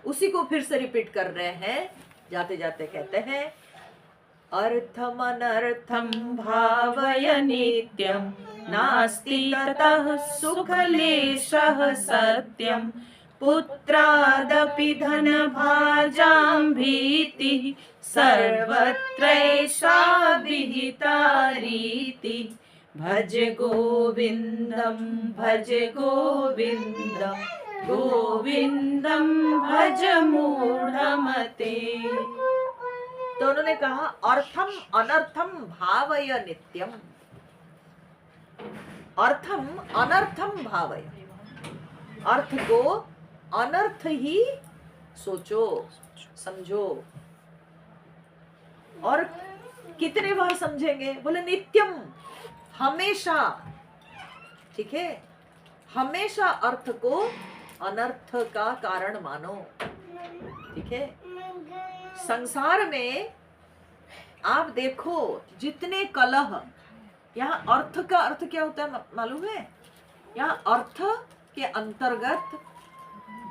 उसी को फिर से रिपीट कर रहे हैं, जाते जाते कहते हैं, अर्थम अनर्थम भावय नित्यम नास्ति ततः सुखलेशः सत्यम पुत्रादपि धन भाजां भीतिः सर्वत्रैषा विहिता रीतिः भज गोविंदम गोविंदम भज मूढ़मते। तो उन्होंने कहा अर्थम अनर्थम भावय नित्यम, अर्थम अनर्थम भावय, अर्थ को अनर्थ ही सोचो समझो। और कितने बार समझेंगे, बोले नित्यम, हमेशा, ठीक है, हमेशा अर्थ को अनर्थ का कारण मानो, ठीक है। संसार में आप देखो जितने कलह, यहाँ अर्थ का अर्थ क्या होता है मालूम है? यहाँ अर्थ के अंतर्गत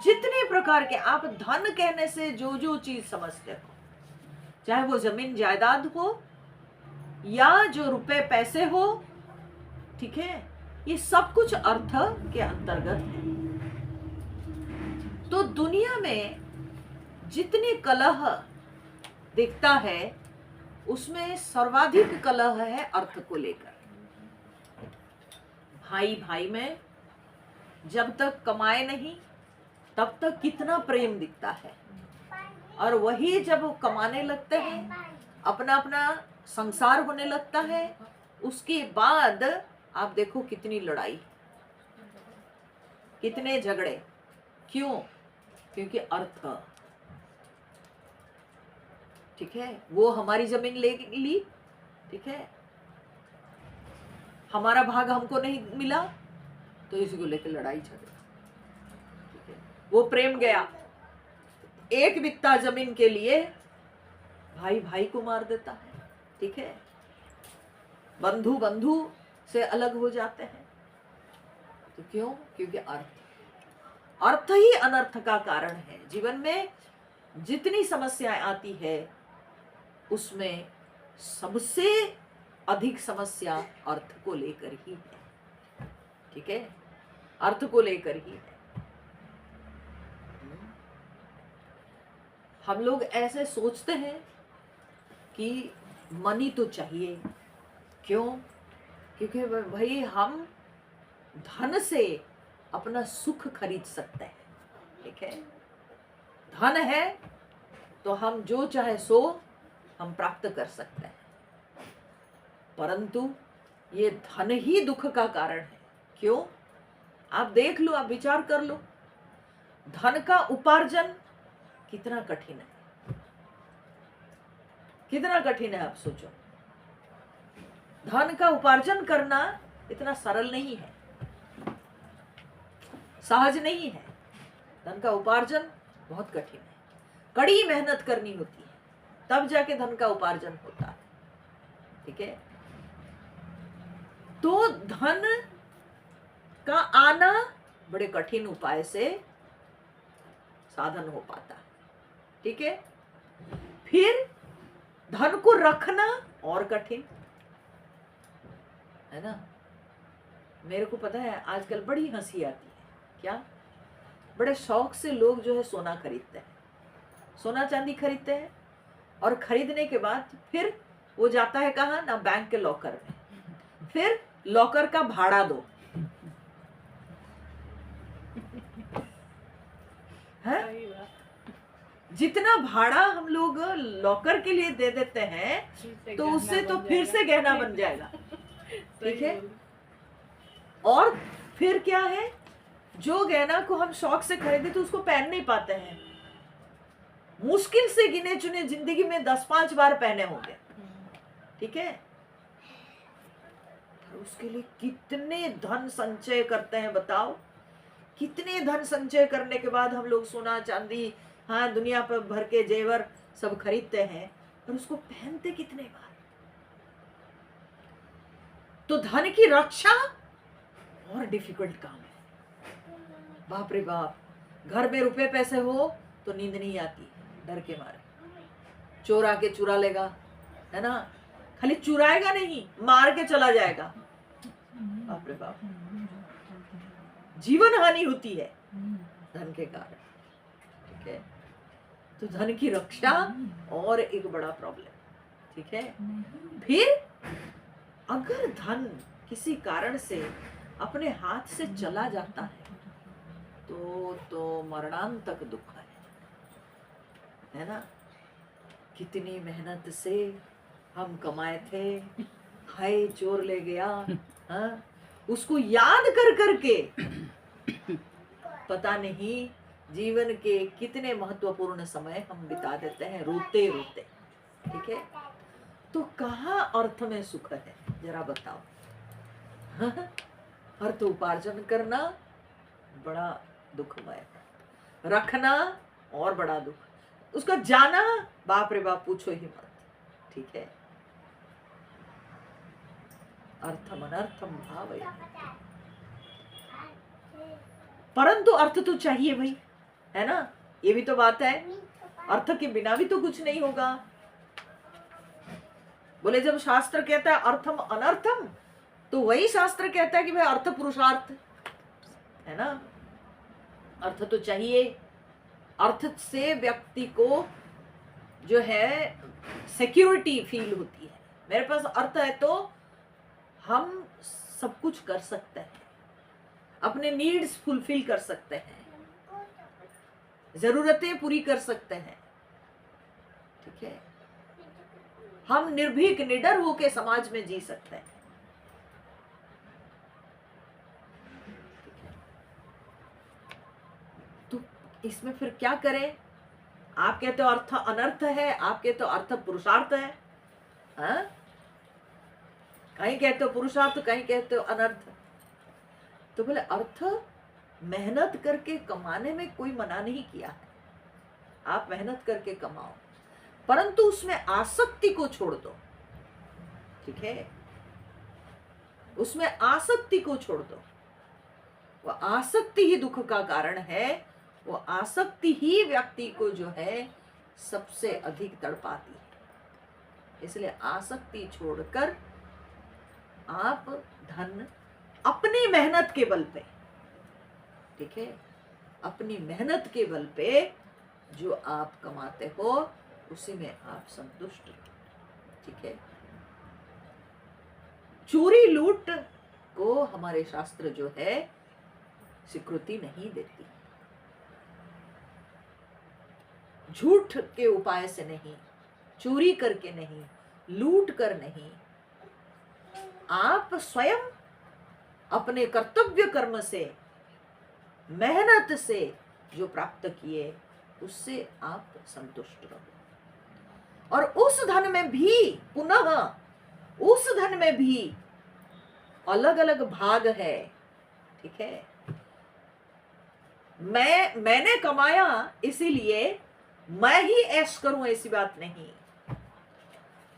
जितने प्रकार के, आप धन कहने से जो जो चीज समझते हो, चाहे वो जमीन जायदाद हो, या जो रुपए पैसे हो, ठीक है, ये सब कुछ अर्थ के अंतर्गत है। तो दुनिया में जितनी कलह दिखता है उसमें सर्वाधिक कलह है अर्थ को लेकर। भाई भाई में जब तक कमाए नहीं तब तक कितना प्रेम दिखता है, और वही जब वो कमाने लगते हैं, अपना अपना संसार होने लगता है, उसके बाद आप देखो कितनी लड़ाई, कितने झगड़े। क्यों? क्योंकि अर्थ, ठीक है, वो हमारी जमीन ले ली, ठीक है, हमारा भाग हमको नहीं मिला, तो इसी को लेकर लड़ाई झगड़ा, ठीक है। वो प्रेम गया, एक बित्ता जमीन के लिए भाई भाई को मार देता है, ठीक है, बंधु बंधु से अलग हो जाते हैं। तो क्यों? क्योंकि अर्थ ही अनर्थ का कारण है। जीवन में जितनी समस्याएं आती है उसमें सबसे अधिक समस्या अर्थ को लेकर ही है, ठीक है, अर्थ को लेकर ही है। हम लोग ऐसे सोचते हैं कि मनी तो चाहिए। क्यों? क्योंकि भाई हम धन से अपना सुख खरीद सकते हैं, ठीक है, धन है तो हम जो चाहे सो हम प्राप्त कर सकते हैं, परंतु ये धन ही दुख का कारण है। क्यों? आप देख लो, आप विचार कर लो, धन का उपार्जन कितना कठिन है, कितना कठिन है। आप सोचो, धन का उपार्जन करना इतना सरल नहीं है, सहज नहीं है। धन का उपार्जन बहुत कठिन है, कड़ी मेहनत करनी होती है, तब जाके धन का उपार्जन होता है, ठीक है। तो धन का आना बड़े कठिन उपाय से साधन हो पाता है, ठीक है। फिर धन को रखना और कठिन है ना। मेरे को पता है आजकल बड़ी हंसी आती है, क्या बड़े शौक से लोग जो है सोना खरीदते हैं, सोना चांदी खरीदते हैं, और खरीदने के बाद फिर वो जाता है कहाँ ना, बैंक के लॉकर में, फिर लॉकर का भाड़ा दो है? जितना भाड़ा हम लोग लॉकर के लिए दे देते हैं तो उससे तो फिर से गहना बन जाएगा, ठीक है। और फिर क्या है, जो गहना को हम शौक से खरीदे तो उसको पहन नहीं पाते हैं, मुश्किल से गिने चुने जिंदगी में 10-5 बार पहने होंगे, ठीक है। उसके लिए कितने धन संचय करते हैं बताओ, कितने धन संचय करने के बाद हम लोग सोना चांदी, हाँ, दुनिया पर भर के जेवर सब खरीदते हैं, और उसको पहनते कितने बार। तो धन की रक्षा और डिफिकल्ट काम है, बाप रे बाप। घर में रुपए पैसे हो तो नींद नहीं आती, डर के मारे। चोर आके चुरा लेगा, है ना, खाली चुराएगा नहीं, मार के चला जाएगा, बाप रे बाप, जीवन हानि होती है धन के कारण, ठीक है। तो धन की रक्षा और एक बड़ा प्रॉब्लम, ठीक है। फिर अगर धन किसी कारण से अपने हाथ से चला जाता है तो मरणांतक दुख है ना। कितनी मेहनत से हम कमाए थे, हाय चोर ले गया, हाँ, उसको याद कर करके पता नहीं जीवन के कितने महत्वपूर्ण समय हम बिता देते हैं रोते रोते, ठीक है। तो कहाँ अर्थ में सुख है जरा बताओ। हाँ? अर्थ उपार्जन करना बड़ा दुखमय है, रखना और बड़ा दुख, उसका जाना बाप रे बाप पूछो ही मत, ठीक है। अर्थम अनर्थम भावय, परंतु अर्थ तो चाहिए भाई, है ना, ये भी तो बात है। अर्थ के बिना भी तो कुछ नहीं होगा। बोले जब शास्त्र कहता है अर्थम अनर्थम, तो वही शास्त्र कहता है कि भाई अर्थ पुरुषार्थ है ना, अर्थ तो चाहिए। अर्थ से व्यक्ति को जो है सिक्योरिटी फील होती है, मेरे पास अर्थ है तो हम सब कुछ कर सकते हैं, अपने नीड्स फुलफिल कर सकते हैं, जरूरतें पूरी कर सकते हैं, ठीक है, हम निर्भीक निडर होकर समाज में जी सकते हैं। तो इसमें फिर क्या करें? आप कहते हो अर्थ अनर्थ है, आप कहते हो अर्थ पुरुषार्थ है, हाँ? कहीं कहते हो पुरुषार्थ, कहीं कहते हो अनर्थ। तो बोले अर्थ मेहनत करके कमाने में कोई मना नहीं किया है, आप मेहनत करके कमाओ, परंतु उसमें आसक्ति को छोड़ दो, ठीक है, उसमें आसक्ति को छोड़ दो। वो आसक्ति ही दुख का कारण है, वो आसक्ति ही व्यक्ति को जो है सबसे अधिक तड़पाती है। इसलिए आसक्ति छोड़कर आप धन अपनी मेहनत के बल पे, ठीक है, अपनी मेहनत के बल पे जो आप कमाते हो उसी में आप संतुष्ट हो, ठीक है। चोरी लूट को हमारे शास्त्र जो है स्वीकृति नहीं देती, झूठ के उपाय से नहीं, चोरी करके नहीं, लूट कर नहीं, आप स्वयं अपने कर्तव्य कर्म से, मेहनत से जो प्राप्त किए उससे आप संतुष्ट रहो। और उस धन में भी पुनः उस धन में भी अलग अलग भाग है, ठीक है। मैंने कमाया इसीलिए मैं ही ऐश करूं, ऐसी बात नहीं।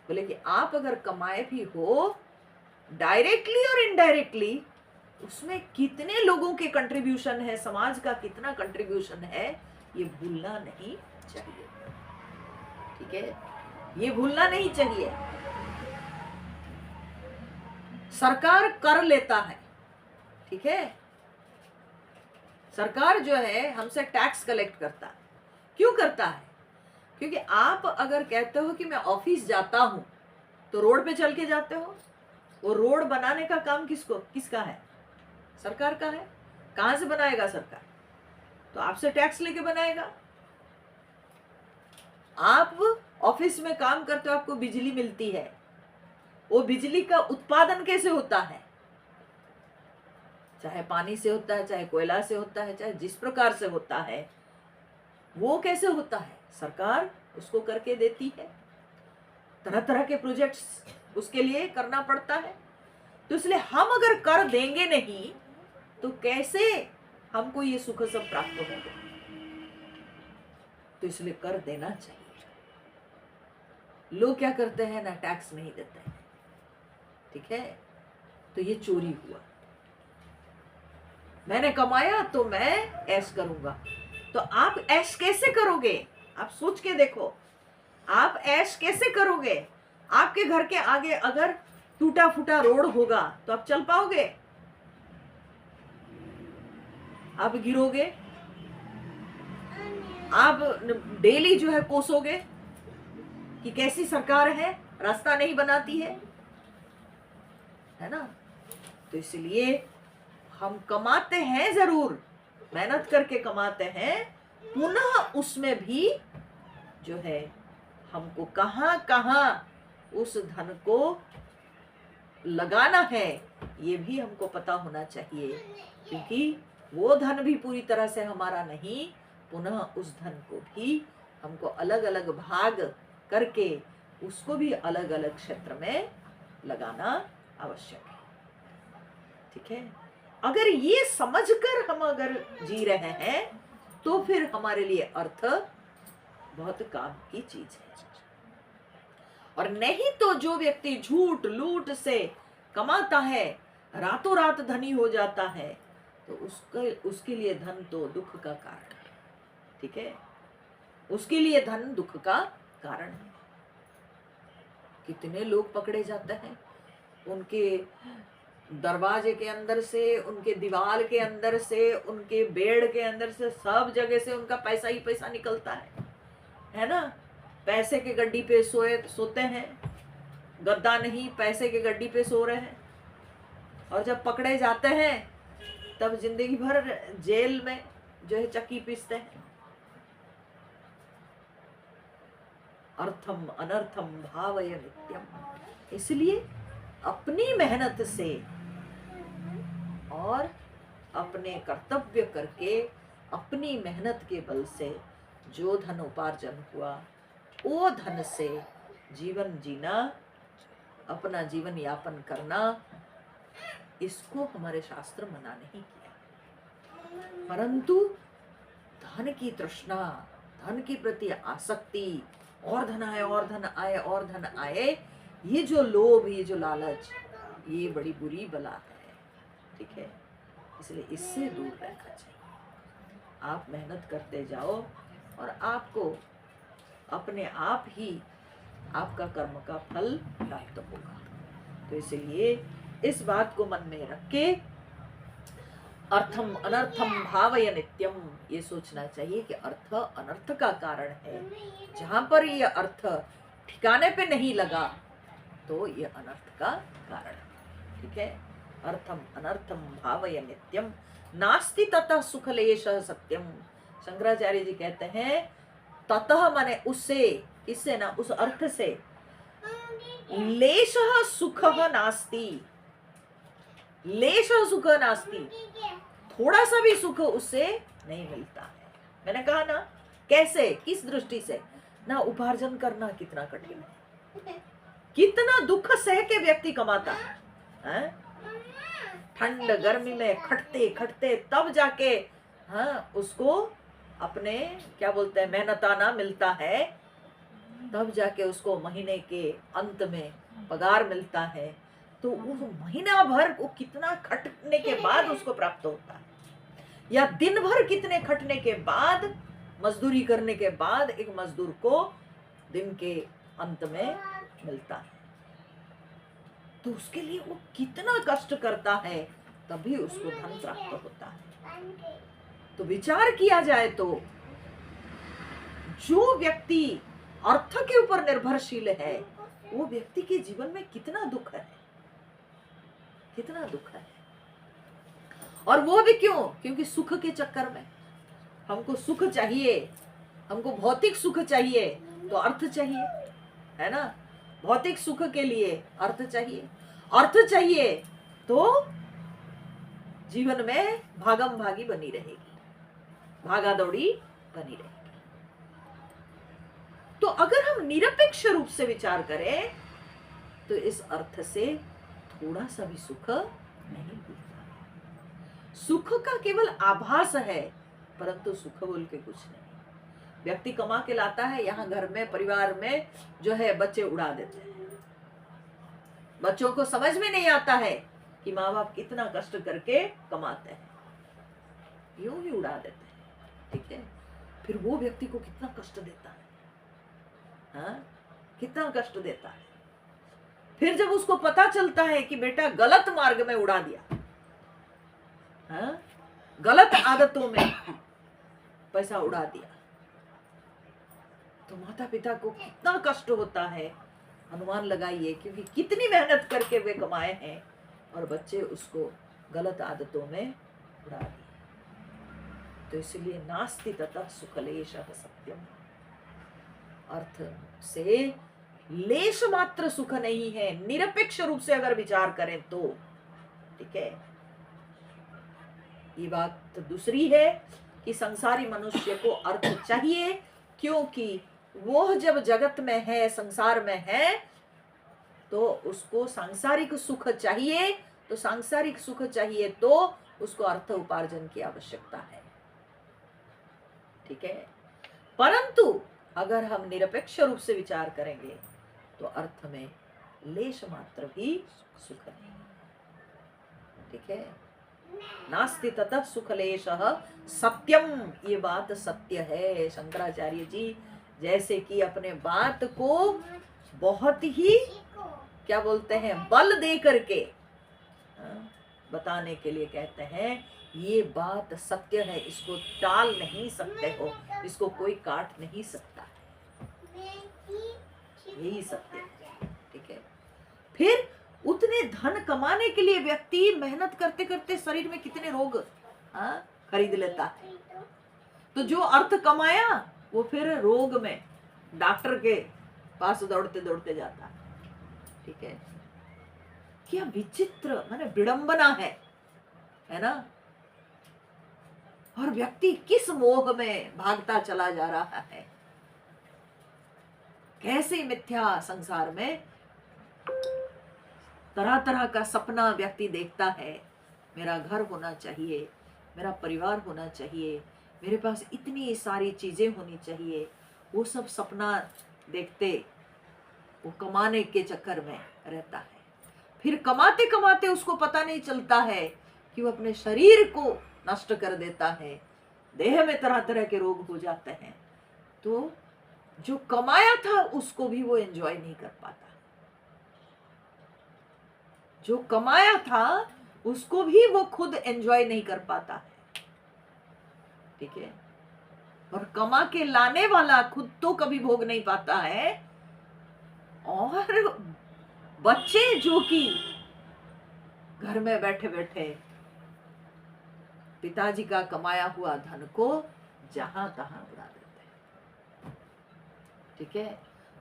बोले कि आप अगर कमाए भी हो डायरेक्टली और इनडायरेक्टली, उसमें कितने लोगों के कंट्रीब्यूशन है, समाज का कितना कंट्रीब्यूशन है, ये भूलना नहीं चाहिए, ठीक है, ये भूलना नहीं चाहिए। सरकार कर लेता है, ठीक है, सरकार जो है हमसे टैक्स कलेक्ट करता है। क्यों करता है? क्योंकि आप अगर कहते हो कि मैं ऑफिस जाता हूं तो रोड पे चल के जाते हो, वो रोड बनाने का काम किसका है? सरकार का है। कहां से बनाएगा सरकार? तो आपसे टैक्स लेके बनाएगा। आप ऑफिस में काम करते हो, आपको बिजली मिलती है, वो बिजली का उत्पादन कैसे होता है? चाहे पानी से होता है, चाहे कोयला से होता है, चाहे जिस प्रकार से होता है, वो कैसे होता है? सरकार उसको करके देती है। तरह तरह के प्रोजेक्ट्स उसके लिए करना पड़ता है। तो इसलिए हम अगर कर देंगे नहीं तो कैसे हमको ये सुख सब प्राप्त होंगे? तो इसलिए कर देना चाहिए। लोग क्या करते हैं ना, टैक्स नहीं देते हैं, ठीक है, तो ये चोरी हुआ। मैंने कमाया तो मैं ऐश करूंगा। तो आप ऐश कैसे करोगे? आप सोच के देखो, आप ऐश कैसे करोगे? आपके घर के आगे अगर टूटा फूटा रोड होगा तो आप चल पाओगे? आप गिरोगे, आप डेली जो है कोसोगे कि कैसी सरकार है, रास्ता नहीं बनाती है ना। तो इसलिए हम कमाते हैं, जरूर मेहनत करके कमाते हैं, पुनः उसमें भी जो है हमको कहां कहां उस धन को लगाना है ये भी हमको पता होना चाहिए, क्योंकि वो धन भी पूरी तरह से हमारा नहीं, पुनः उस धन को भी हमको अलग अलग भाग करके उसको भी अलग अलग क्षेत्र में लगाना आवश्यक है, ठीक है। अगर ये समझकर हम अगर जी रहे हैं तो फिर हमारे लिए अर्थ बहुत काम की चीज है। और नहीं तो जो व्यक्ति झूठ लूट से कमाता है, रातों रात धनी हो जाता है, तो उसके लिए धन तो दुख का कारण है, ठीक है, उसके लिए धन दुख का कारण है। कितने लोग पकड़े जाते हैं, उनके दरवाजे के अंदर से, उनके दीवार के अंदर से, उनके बेड के अंदर से, सब जगह से उनका पैसा ही पैसा निकलता है ना। पैसे के गड्डी पे सोते हैं, गद्दा नहीं, पैसे के गड्डी पे सो रहे हैं। और जब पकड़े जाते हैं तब जिंदगी भर जेल में जो है चक्की पीसते हैं। अर्थम अनर्थम भावय नित्यम। इसलिए अपनी मेहनत से और अपने कर्तव्य करके, अपनी मेहनत के बल से जो धन उपार्जन हुआ, वो धन से जीवन जीना, अपना जीवन यापन करना, इसको हमारे शास्त्र मना नहीं किया। परंतु धन की तृष्णा, धन के प्रति आसक्ति, और धन आए और धन आए और धन आए, ये जो लोभ, ये जो लालच, ये बड़ी बुरी बला है। ठीक है, इसलिए इससे दूर रहना चाहिए। आप मेहनत करते जाओ और आपको अपने आप ही आपका कर्म का फल प्राप्त होगा। तो इसलिए इस बात को मन में रख के अर्थम अनर्थम भावय नित्यम, ये सोचना चाहिए कि अर्थ अनर्थ का कारण है। जहां पर ये अर्थ ठिकाने पे नहीं लगा तो ये अनर्थ का कारण है। ठीक है, अर्थम अनर्थम भावय नित्यम नास्ति ततः सुखलेशः सत्यम। शंकराचार्य जी कहते हैं ततः माने उससे, इससे ना, उस अर्थ से लेशः सुखः नास्ति, लेशः सुखः नास्ति, थोड़ा सा भी सुख उससे नहीं मिलता है। मैंने कहा ना, कैसे, किस दृष्टि से ना, उपार्जन करना कितना कठिन है, कितना दुख सह के व्यक्ति कमाता है, ठंड गर्मी में खटते खटते तब जाके उसको अपने क्या बोलते हैं मेहनताना मिलता है, तब जाके उसको महीने के अंत में पगार मिलता है। तो उस महीना भर वो कितना खटने के बाद उसको प्राप्त होता है, या दिन भर कितने खटने के बाद, मजदूरी करने के बाद एक मजदूर को दिन के अंत में मिलता है। तो उसके लिए वो कितना कष्ट करता है, तभी उसको धन प्राप्त होता है। तो विचार किया जाए तो जो व्यक्ति अर्थ के ऊपर निर्भरशील है, वो व्यक्ति के जीवन में कितना दुख है, कितना दुख है। और वो भी क्यों? क्योंकि सुख के चक्कर में, हमको सुख चाहिए, हमको भौतिक सुख चाहिए तो अर्थ चाहिए, है ना। भौतिक सुख के लिए अर्थ चाहिए, अर्थ चाहिए तो जीवन में भागम भागी बनी रहेगी, भागा दौड़ी बनी रहेगी। तो अगर हम निरपेक्ष रूप से विचार करें तो इस अर्थ से थोड़ा सा भी सुख नहीं मिलता। सुख का केवल आभास है, परंतु सुख बोल के कुछ नहीं। व्यक्ति कमा के लाता है, यहाँ घर में परिवार में जो है बच्चे उड़ा देते हैं। बच्चों को समझ में नहीं आता है कि माँ बाप कितना कष्ट करके कमाते हैं, यूं ही उड़ा देते हैं। ठीक है, फिर वो व्यक्ति को कितना कष्ट देता है, हाँ, कितना कष्ट देता है। फिर जब उसको पता चलता है कि बेटा गलत मार्ग में उड़ा दिया, हाँ, गलत आदतों में पैसा उड़ा दिया, तो माता पिता को कितना कष्ट होता है, अनुमान लगाइए। क्योंकि कितनी मेहनत करके वे कमाए हैं और बच्चे उसको गलत आदतों में उड़ा दिए। तो इसलिए नास्ति ततः सुखलेशः सत्यम, अर्थ से लेश मात्र सुख नहीं है, निरपेक्ष रूप से अगर विचार करें तो। ठीक है, ये बात तो दूसरी है कि संसारी मनुष्य को अर्थ चाहिए, क्योंकि वो जब जगत में है, संसार में है, तो उसको सांसारिक सुख चाहिए। तो सांसारिक सुख चाहिए तो उसको अर्थ उपार्जन की आवश्यकता है। ठीक है, परंतु अगर हम निरपेक्ष रूप से विचार करेंगे तो अर्थ में लेश मात्र भी सुख नहीं। ठीक है, नास्ति ततः सुखलेशः सत्यम, ये बात सत्य है। शंकराचार्य जी जैसे कि अपने बात को बहुत ही क्या बोलते हैं, बल दे करके बताने के लिए कहते हैं ये बात सत्य है, इसको टाल नहीं सकते हो, इसको कोई काट नहीं सकता, यही सत्य है। ठीक है, फिर उतने धन कमाने के लिए व्यक्ति मेहनत करते करते शरीर में कितने रोग खरीद लेता है। तो जो अर्थ कमाया वो फिर रोग में डॉक्टर के पास दौड़ते दौड़ते जाता है। ठीक है, क्या विचित्र माने विडंबना है ना। और व्यक्ति किस मोह में भागता चला जा रहा है, कैसे मिथ्या संसार में तरह तरह का सपना व्यक्ति देखता है। मेरा घर होना चाहिए, मेरा परिवार होना चाहिए, मेरे पास इतनी सारी चीजें होनी चाहिए, वो सब सपना देखते वो कमाने के चक्कर में रहता है। फिर कमाते कमाते उसको पता नहीं चलता है कि वो अपने शरीर को नष्ट कर देता है, देह में तरह तरह के रोग हो जाते हैं। तो जो कमाया था उसको भी वो एंजॉय नहीं कर पाता, जो कमाया था उसको भी वो खुद एंजॉय नहीं कर पाता है। ठीक है, और कमा के लाने वाला खुद तो कभी भोग नहीं पाता है, और बच्चे जो कि घर में बैठे बैठे पिताजी का कमाया हुआ धन को जहां तहां उड़ा देते हैं। ठीक है,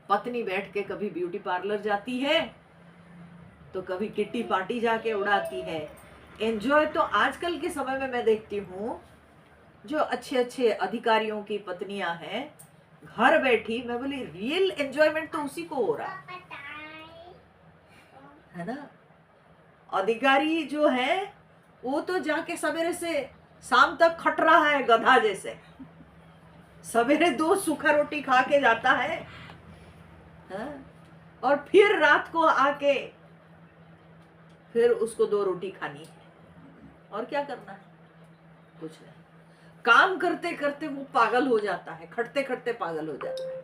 पत्नी बैठ के कभी ब्यूटी पार्लर जाती है तो कभी किट्टी पार्टी जाके उड़ाती है। एंजॉय तो आजकल के समय में मैं देखती हूँ जो अच्छे अच्छे अधिकारियों की पत्नियां हैं घर बैठी, मैं बोली रियल एंजॉयमेंट तो उसी को हो रहा है ना। अधिकारी जो है वो तो जाके सवेरे से शाम तक खट रहा है गधा जैसे, सवेरे 2 सूखा रोटी खा के जाता है, और फिर रात को आके फिर उसको 2 रोटी खानी है, और क्या करना है, कुछ नहीं। काम करते करते वो पागल हो जाता है, खटते खटते पागल हो जाता है,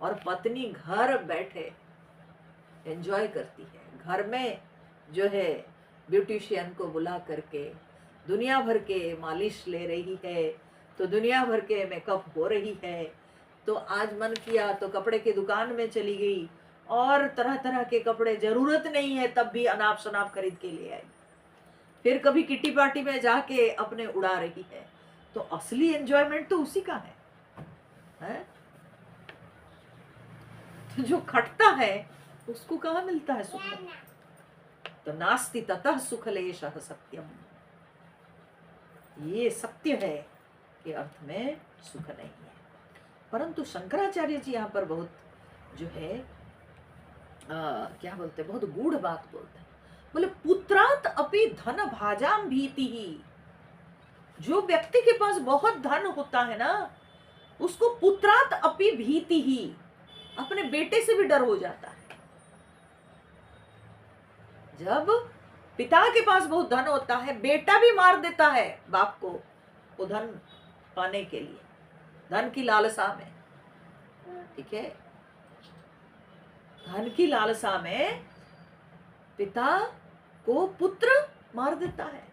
और पत्नी घर बैठे एंजॉय करती है। घर में जो है ब्यूटिशियन को बुला करके दुनिया भर के मालिश ले रही है, तो दुनिया भर के मेकअप हो रही है, तो आज मन किया तो कपड़े की दुकान में चली गई और तरह तरह के कपड़े जरूरत नहीं है तब भी अनाप शनाप खरीद के ले आई, फिर कभी किटी पार्टी में जाके अपने उड़ा रही है। तो असली एंजॉयमेंट तो उसी का है? तो जो खटता है उसको कहाँ मिलता है सुख? तो नास्ति ततः सुखलेशः सत्यम, ये सत्य है कि अर्थ में सुख नहीं है। परंतु शंकराचार्य जी यहाँ पर बहुत जो है क्या बोलते, बहुत गूढ़ बात बोलते हैं। बोले पुत्रात अपि धन भाजाम भीति ही, जो व्यक्ति के पास बहुत धन होता है ना उसको पुत्रात अपि भीति ही, अपने बेटे से भी डर हो जाता है। जब पिता के पास बहुत धन होता है बेटा भी मार देता है बाप को वो धन पाने के लिए, धन की लालसा में। ठीक है, धन की लालसा में पिता को पुत्र मार देता है,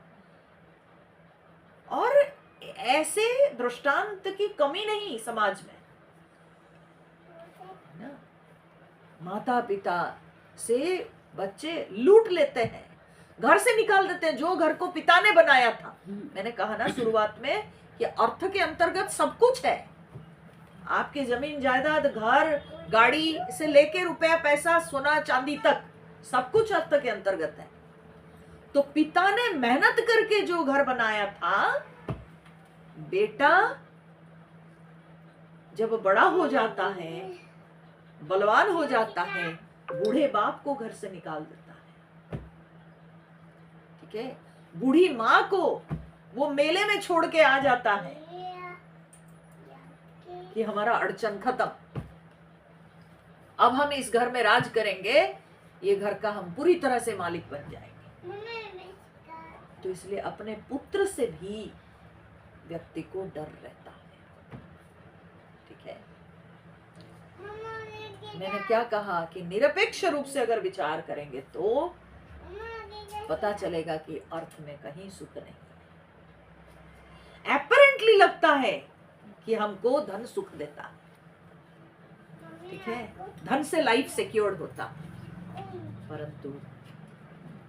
और ऐसे दृष्टांत की कमी नहीं समाज में ना। माता पिता से बच्चे लूट लेते हैं, घर से निकाल देते हैं, जो घर को पिता ने बनाया था। मैंने कहा ना शुरुआत में कि अर्थ के अंतर्गत सब कुछ है, आपके जमीन जायदाद घर गाड़ी से लेके रुपया पैसा सोना चांदी तक सब कुछ अर्थ के अंतर्गत है। तो पिता ने मेहनत करके जो घर बनाया था, बेटा जब बड़ा हो जाता है बलवान हो जाता है, बूढ़े बाप को घर से निकाल देता है। ठीक है, बूढ़ी माँ को वो मेले में छोड़ के आ जाता है कि हमारा अड़चन खत्म, अब हम इस घर में राज करेंगे, ये घर का हम पूरी तरह से मालिक बन जाएंगे। तो इसलिए अपने पुत्र से भी व्यक्ति को डर रहता है। ठीक है, मैंने क्या कहा कि निरपेक्ष रूप से अगर विचार करेंगे तो पता चलेगा कि अर्थ में कहीं सुख नहीं। एपरेंटली लगता है कि हमको धन सुख देता, ठीक है, धन से लाइफ सिक्योर्ड होता, परंतु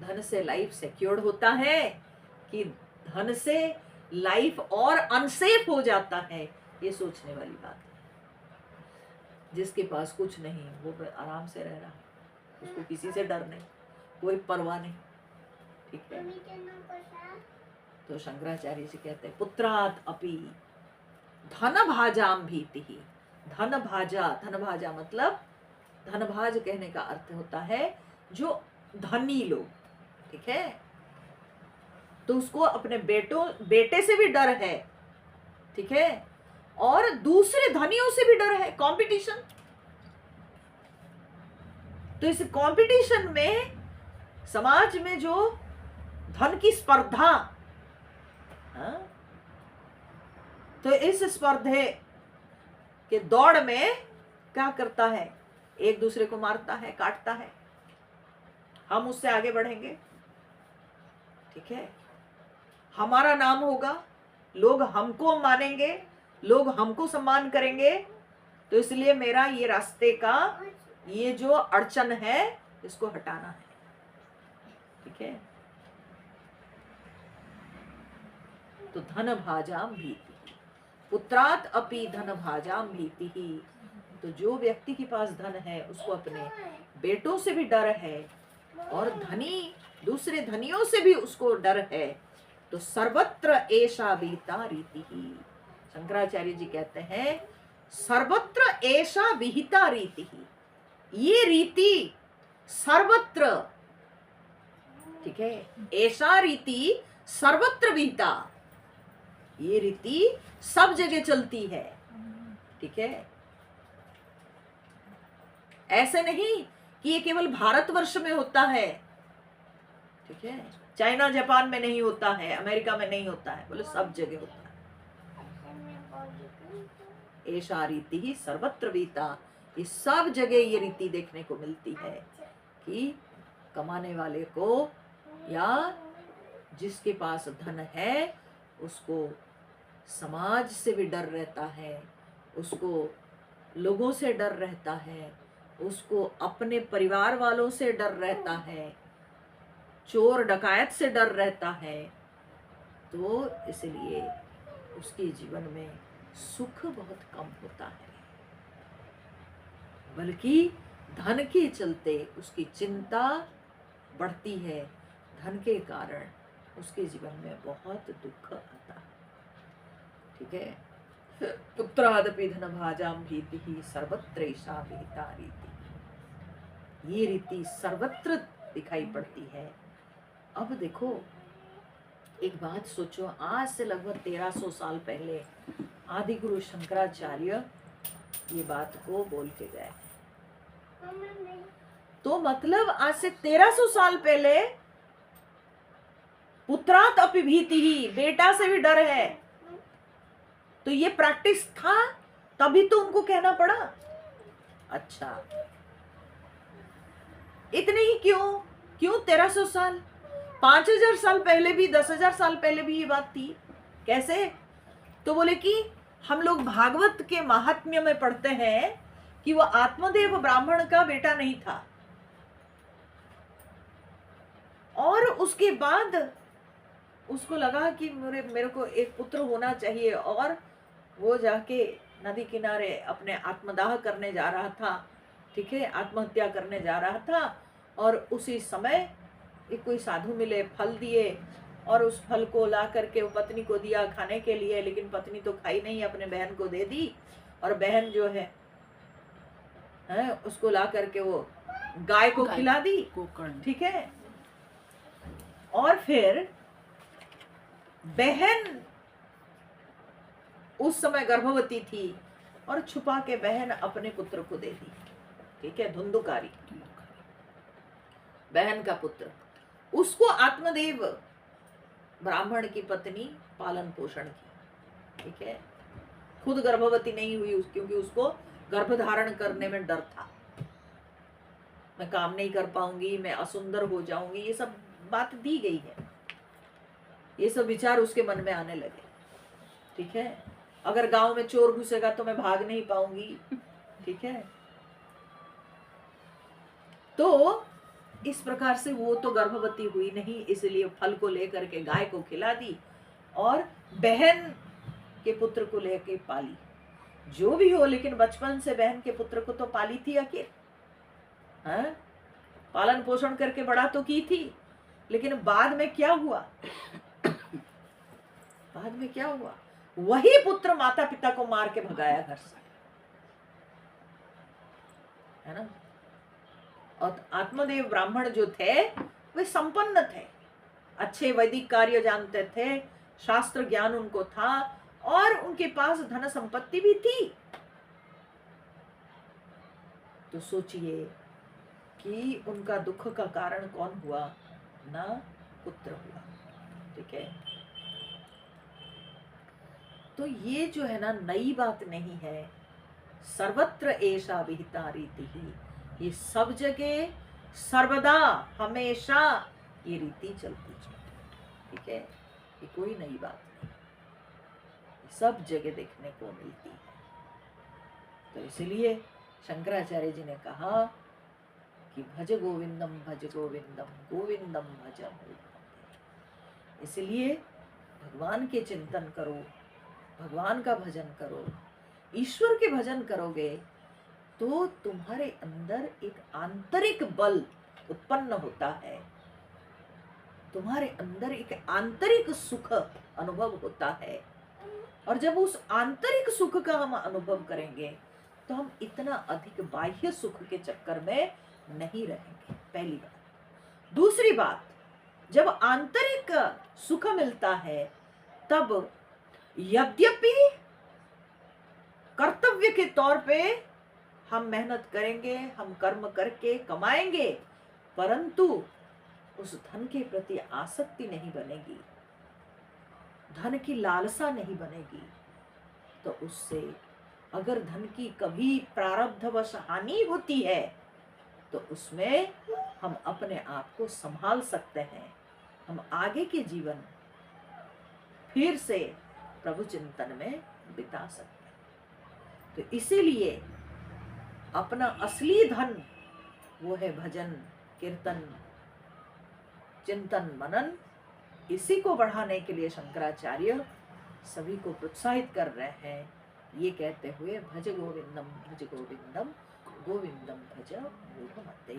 धन से लाइफ सिक्योर्ड होता है कि धन से लाइफ और अनसेफ हो जाता है, ये सोचने वाली बात है। जिसके पास कुछ नहीं वो आराम से रह रहा, उसको किसी से डर नहीं, कोई परवाह नहीं, ठीक है। तो शंकराचार्य जी कहते हैं पुत्रात अपि धन भाजाम भीति। धन भाजा मतलब धन भाज कहने का अर्थ होता है जो धनी लोग, ठीक है। तो उसको अपने बेटे से भी डर है, ठीक है, और दूसरे धनियों से भी डर है, कंपटीशन। तो इस कंपटीशन में समाज में जो धन की स्पर्धा, तो इस स्पर्धे के दौड़ में क्या करता है, एक दूसरे को मारता है, काटता है। हम उससे आगे बढ़ेंगे, ठीक है, हमारा नाम होगा, लोग हमको मानेंगे, लोग हमको सम्मान करेंगे। तो इसलिए मेरा ये रास्ते का ये जो अड़चन है इसको हटाना है, ठीक है। तो धन भाजाम भीति, पुत्रात अपि धन भाजाम भीति। तो जो व्यक्ति के पास धन है उसको अपने बेटों से भी डर है और धनी दूसरे धनियों से भी उसको डर है। तो सर्वत्र ऐसा विहिता रीति ही, शंकराचार्य जी कहते हैं सर्वत्र ऐसा विहिता रीति ही, ये रीति सर्वत्र, ठीक है, ऐसा रीति सर्वत्र विहिता, ये रीति सब जगह चलती है, ठीक है। ऐसे नहीं कि ये केवल भारतवर्ष में होता है, ठीक है, चाइना जापान में नहीं होता है, अमेरिका में नहीं होता है, बोले सब जगह होता है। ऐसा रीति ही सर्वत्र विहिता, ये सब जगह ये रीति देखने को मिलती है कि कमाने वाले को या जिसके पास धन है उसको समाज से भी डर रहता है, उसको लोगों से डर रहता है, उसको अपने परिवार वालों से डर रहता है, चोर डकायत से डर रहता है। तो इसलिए उसके जीवन में सुख बहुत कम होता है, बल्कि धन के चलते उसकी चिंता बढ़ती है, धन के कारण उसके जीवन में बहुत दुख आता है, ठीक है। पुत्रादपि धन भाजाम भीति सर्वत्र ऐसा विहिता रीति, ये रीति सर्वत्र दिखाई पड़ती है। अब देखो एक बात सोचो, आज से लगभग 1300 साल पहले आदि गुरु शंकराचार्य ये बात को बोल के गए। तो मतलब आज से 1300 साल पहले पुत्रात अपि भीति ही, बेटा से भी डर है। तो ये प्रैक्टिस था तभी तो उनको कहना पड़ा। अच्छा इतने ही क्यों 1300 साल, 5000 साल पहले भी, 10,000 साल पहले भी ये बात थी। कैसे? तो बोले कि हम लोग भागवत के महात्म्य में पढ़ते हैं कि वो आत्मदेव ब्राह्मण का बेटा नहीं था, और उसके बाद उसको लगा कि मेरे को एक पुत्र होना चाहिए, और वो जाके नदी किनारे अपने आत्मदाह करने जा रहा था, ठीक है, आत्महत्या करने जा रहा था। और उसी समय एक कोई साधु मिले, फल दिए, और उस फल को ला करके वो पत्नी को दिया खाने के लिए, लेकिन पत्नी तो खाई नहीं, अपने बहन को दे दी, और बहन जो है उसको ला करके वो गाय को खिला दी, ठीक है। और फिर बहन उस समय गर्भवती थी, और छुपा के बहन अपने पुत्र को दे दी, ठीक है, धुंधुकारी बहन का पुत्र। उसको आत्मदेव ब्राह्मण की पत्नी पालन पोषण की, ठीक है, खुद गर्भवती नहीं हुई क्योंकि उसको गर्भधारण करने में डर था, मैं काम नहीं कर पाऊंगी, मैं असुंदर हो जाऊंगी, ये सब बात दी गई है, ये सब विचार उसके मन में आने लगे। ठीक है, अगर गांव में चोर घुसेगा तो मैं भाग नहीं पाऊंगी। ठीक है, तो इस प्रकार से वो तो गर्भवती हुई नहीं, इसलिए फल को लेकर के गाय को खिला दी और बहन के पुत्र को लेके पाली। जो भी हो, लेकिन बचपन से बहन के पुत्र को तो पाली थी आखिर, हाँ? पालन पोषण करके बड़ा तो की थी, लेकिन बाद में क्या हुआ? बाद में क्या हुआ? वही पुत्र माता पिता को मार के भगाया घर से, है ना। और आत्मदेव ब्राह्मण जो थे वे संपन्न थे, अच्छे वैदिक कार्य जानते थे, शास्त्र ज्ञान उनको था और उनके पास धन संपत्ति भी थी। तो सोचिए कि उनका दुख का कारण कौन हुआ? ना पुत्र हुआ। ठीक है, तो ये जो है ना, नई बात नहीं है। सर्वत्र ऐसा विहिता रीति ही, ये सब जगह सर्वदा हमेशा ये रीति चलती है। ठीक है, ये कोई नई बात नहीं, सब जगह देखने को मिलती है। तो इसलिए शंकराचार्य जी ने कहा कि भज गोविंदम गोविंदम भज मूढ़मते। इसलिए भगवान के चिंतन करो, भगवान का भजन करो, ईश्वर के भजन करोगे तो तुम्हारे अंदर एक आंतरिक बल उत्पन्न होता है, तुम्हारे अंदर एक आंतरिक सुख अनुभव होता है। और जब उस आंतरिक सुख का हम अनुभव करेंगे तो हम इतना अधिक बाह्य सुख के चक्कर में नहीं रहेंगे, पहली बात। दूसरी बात, जब आंतरिक सुख मिलता है तब यद्यपि कर्तव्य के तौर पे हम मेहनत करेंगे, हम कर्म करके कमाएंगे, परंतु उस धन के प्रति आसक्ति नहीं बनेगी, धन की लालसा नहीं बनेगी। तो उससे अगर धन की कभी प्रारब्धवश हानि होती है तो उसमें हम अपने आप को संभाल सकते हैं, हम आगे के जीवन फिर से प्रभु चिंतन में बिता सकते हैं। तो इसीलिए अपना असली धन वो है भजन, कीर्तन, चिंतन, मनन। इसी को बढ़ाने के लिए शंकराचार्य सभी को प्रोत्साहित कर रहे हैं, ये कहते हुए भज गोविंदम गोविंदम भज मूढ़मते।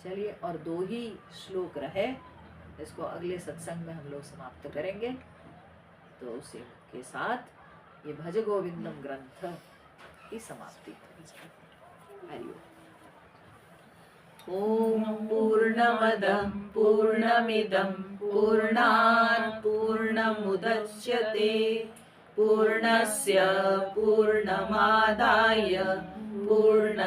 चलिए, और 2 ही श्लोक रहे, इसको अगले सत्संग में हम लोग समाप्त करेंगे। तो उसी के साथ ये भज गोविंदम ग्रंथ की समाप्ति करेंगे। ओम पूर्णमदं पूर्णमिदं पूर्णात् पूर्णमुदच्यते पूर्णस्य पूर्णमादाय पूर्णमेवावशिष्यते।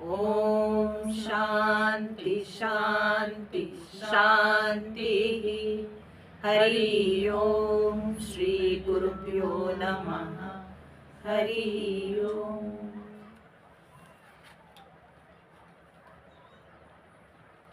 ओम शांति शांति शांति। हरि ओम। श्री गुरुभ्यो नमः। हरि ओम।